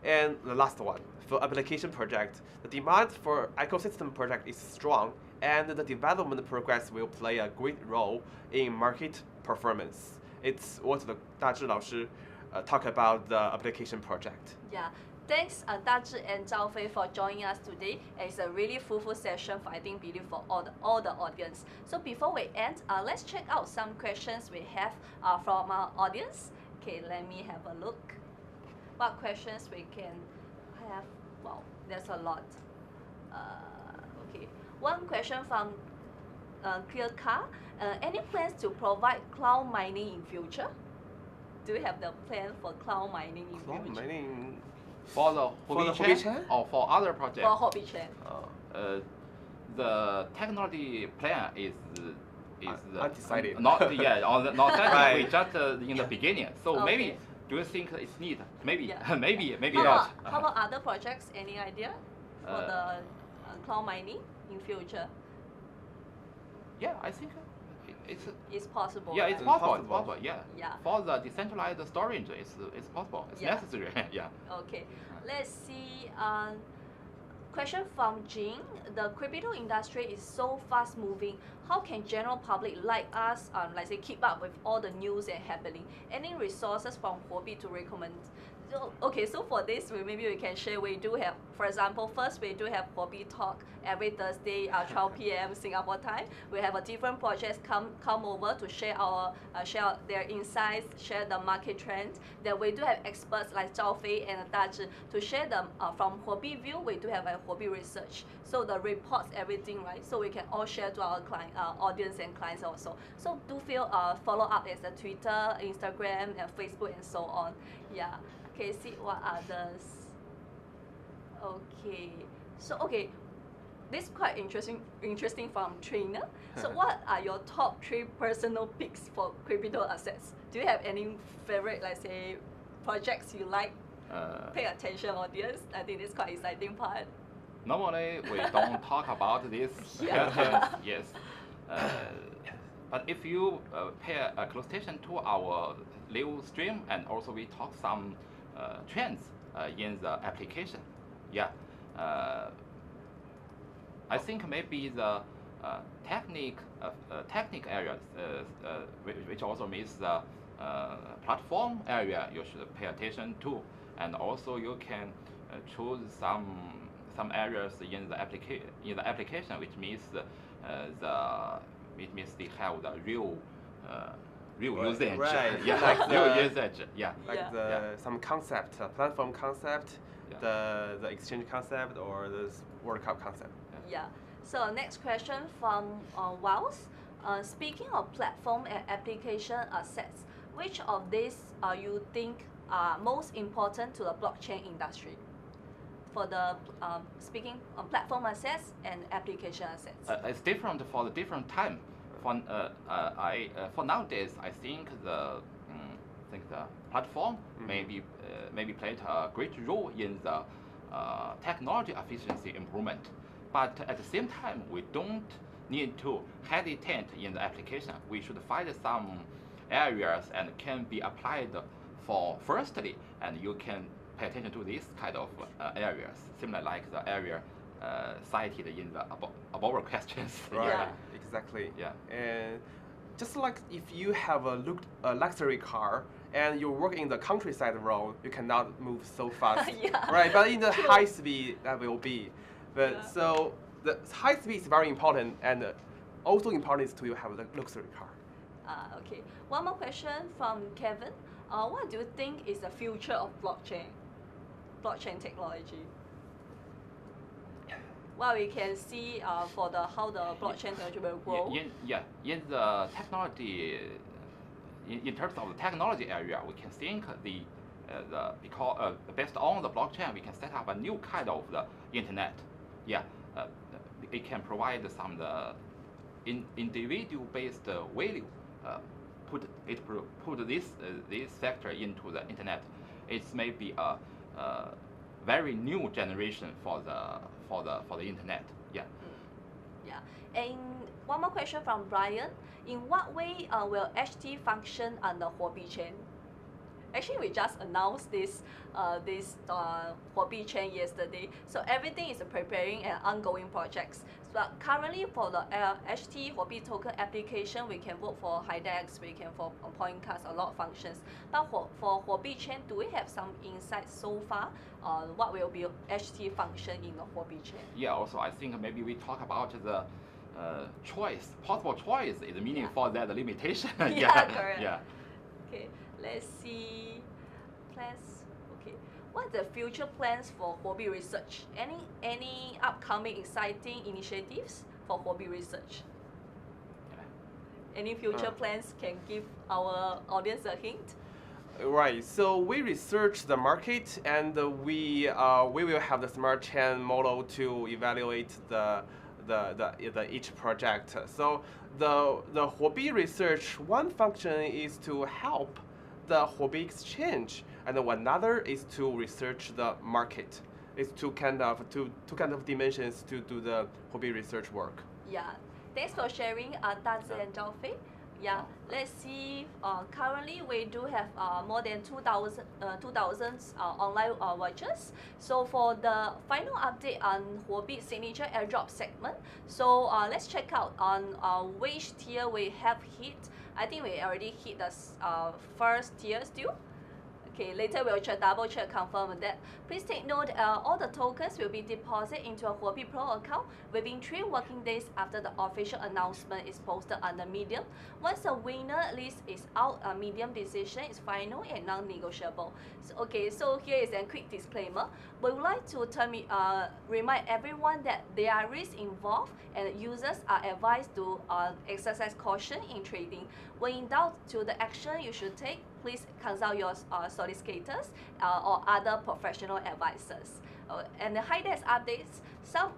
And the last one, for application project, the demand for ecosystem project is strong, and the development progress will play a great role in market performance. It's what the 大志老师 talk about the application project. Yeah. Thanks, Dazhi and Zhao Fei, for joining us today. It's a really fruitful session for for all the audience. So before we end, let's check out some questions we have from our audience. Okay, let me have a look. What questions we can have? Wow, there's a lot. Okay, one question from Clear Car. Any plans to provide cloud mining in future? Do you have the plan for cloud mining in Cloud future? mining. For the Huobi chain or for other projects? For Huobi chain. The technology plan is undecided. Not yet. Not that Right. we just in the beginning. So Okay. maybe, do you think it's neat? Maybe, Yeah. maybe How not. how about other projects? Any idea for the cloud mining in future? Yeah, I think it's It's possible. yeah, right? it's possible. It's possible. possible. Yeah. Yeah. For the decentralized storage, it's possible. It's Yeah. necessary. Yeah. Okay, let's see. Question from Jing. The crypto industry is so fast moving. How can general public like us, like say, keep up with all the news and happening? Any resources from Huobi to recommend? So, okay, so for this, maybe we can share. We do have, for example, first we do have Huobi Talk every Thursday at 12 p.m. Singapore time. We have a different projects come over to share share their insights, share the market trends. Then we do have experts like Zhao Fei and Dazhi to share them from Huobi view. We do have a Huobi research, so the reports, everything, right? So we can all share to our client, audience and clients also. So do feel follow up as the Twitter, Instagram, and Facebook and so on. Yeah. Okay, see what others. Okay, so okay, this is quite interesting from trainer. So what are your top 3 personal picks for crypto assets? Do you have any favorite, let's say, projects you like? Pay attention, audience. I think this is quite exciting part. Normally, we don't talk about this Yeah. patterns, yes. But if you pay a close attention to our live stream, and also we talk some trends in the application, yeah. I think maybe the technique areas, which also means the platform area, you should pay attention to, and also you can choose some areas in the application, which means they have the real usage, Right. yeah, Like real the- usage, yeah. Like Yeah. some concept, platform concept, Yeah. the exchange concept, or the World Cup concept. Yeah. So next question from Wells. Speaking of platform and application assets, which of these you think are most important to the blockchain industry? For the speaking on platform assets and application assets. It's different for the different time. For nowadays, I think the platform maybe played a great role in the technology efficiency improvement. But at the same time, we don't need to hesitate in the application. We should find some areas and can be applied for firstly, and you can pay attention to this kind of areas, similar like the area cited in the above questions. Right. Yeah. Exactly. Yeah. And just like if you have a luxury car and you work in the countryside road, you cannot move so fast. Yeah. Right. But in the True. high speed, that will be. But Yeah. so the high speed is very important, and also important is to have the luxury car. Okay. One more question from Kevin. What do you think is the future of blockchain technology? What we can see for how the blockchain technology will grow. In the technology, in terms of the technology area, we can think because based on the blockchain, we can set up a new kind of the internet. Yeah, it can provide some individual-based value. Put this sector into the internet. It's maybe a very new generation for the internet. Yeah. Yeah. And one more question from Brian. In what way will HT function on the Huobi chain? Actually, we just announced this Huobi chain yesterday. So everything is preparing and ongoing projects. But currently for the HT Huobi token application, we can vote for HIDEX, we can for point cards, a lot of functions. But for Huobi chain, do we have some insights so far on what will be HT function in the Huobi chain? Yeah. Also, I think maybe we talk about the possible choice is the meaning for that limitation. Yeah, correct. Yeah. Okay, let's see. Plans. Okay, what are the future plans for Huobi research? Any upcoming exciting initiatives for Huobi research? Any future plans can give our audience a hint? Right. So we research the market, and we will have the smart chain model to evaluate the each project. So the Huobi research, one function is to help the Huobi exchange, and another is to research the market. It's two kind of dimensions to do the Huobi research work. Yeah, thanks for sharing, Dazi and Zhaofei. Yeah, let's see. Currently, we do have more than 2,000 online watchers. So for the final update on Huobi signature airdrop segment, so let's check out on which tier we have hit. I think we already hit the first tier still. Okay, later we'll double check, confirm that. Please take note, all the tokens will be deposited into a Huobi Pro account within 3 working days after the official announcement is posted on the Medium. Once the winner list is out, a Medium decision is final and non-negotiable. So here is a quick disclaimer. We would like to remind everyone that there are risks involved and users are advised to exercise caution in trading. When in doubt to the action you should take, please consult your solicitors or other professional advisors. And the HIDEX updates, some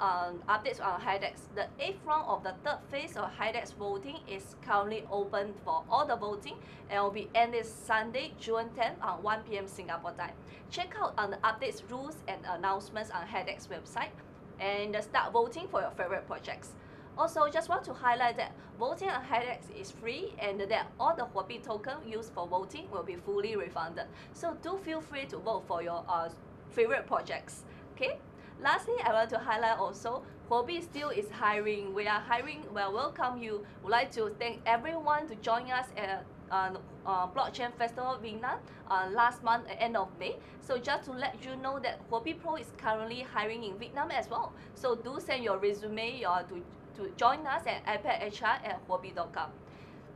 updates on HIDEX. The 8th round of the 3rd phase of HIDEX voting is currently open for all the voting and will be ended Sunday, June 10th at 1 p.m. Singapore time. Check out on the updates, rules and announcements on HIDEX website. and start voting for your favorite projects. Also, just want to highlight that voting on Hedex is free and that all the Huobi token used for voting will be fully refunded. So do feel free to vote for your favorite projects. Okay. Lastly, I want to highlight also, Huobi still is hiring. We are hiring. We welcome you. Would like to thank everyone to join us at Blockchain Festival Vietnam last month at end of May. So just to let you know that Huobi Pro is currently hiring in Vietnam as well. So do send your resume to join us at ipadhr@huobi.com.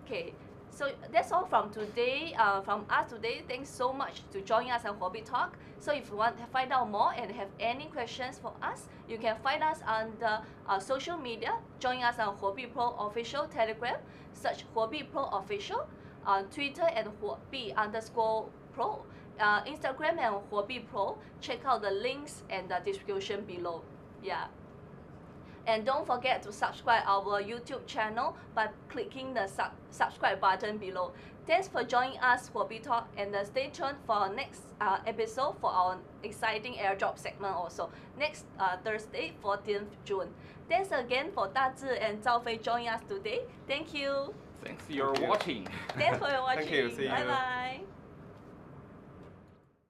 Okay. So that's all from today, from us today. Thanks so much to join us on Huobi Talk. So if you want to find out more and have any questions for us, you can find us on the social media. Join us on Huobi Pro Official Telegram. Search Huobi Pro Official. On Twitter and Huobi_Pro. Instagram and Huobi Pro. Check out the links and the description below. Yeah. And don't forget to subscribe our YouTube channel by clicking the subscribe button below. Thanks for joining us for Huobi Talk, and stay tuned for our next episode for our exciting airdrop segment also. Next Thursday, 14th June. Thanks again for Dazhi and Zhao Fei joining us today. Thank you. Thanks for watching. Thanks for watching. Thank you. See you. Bye bye.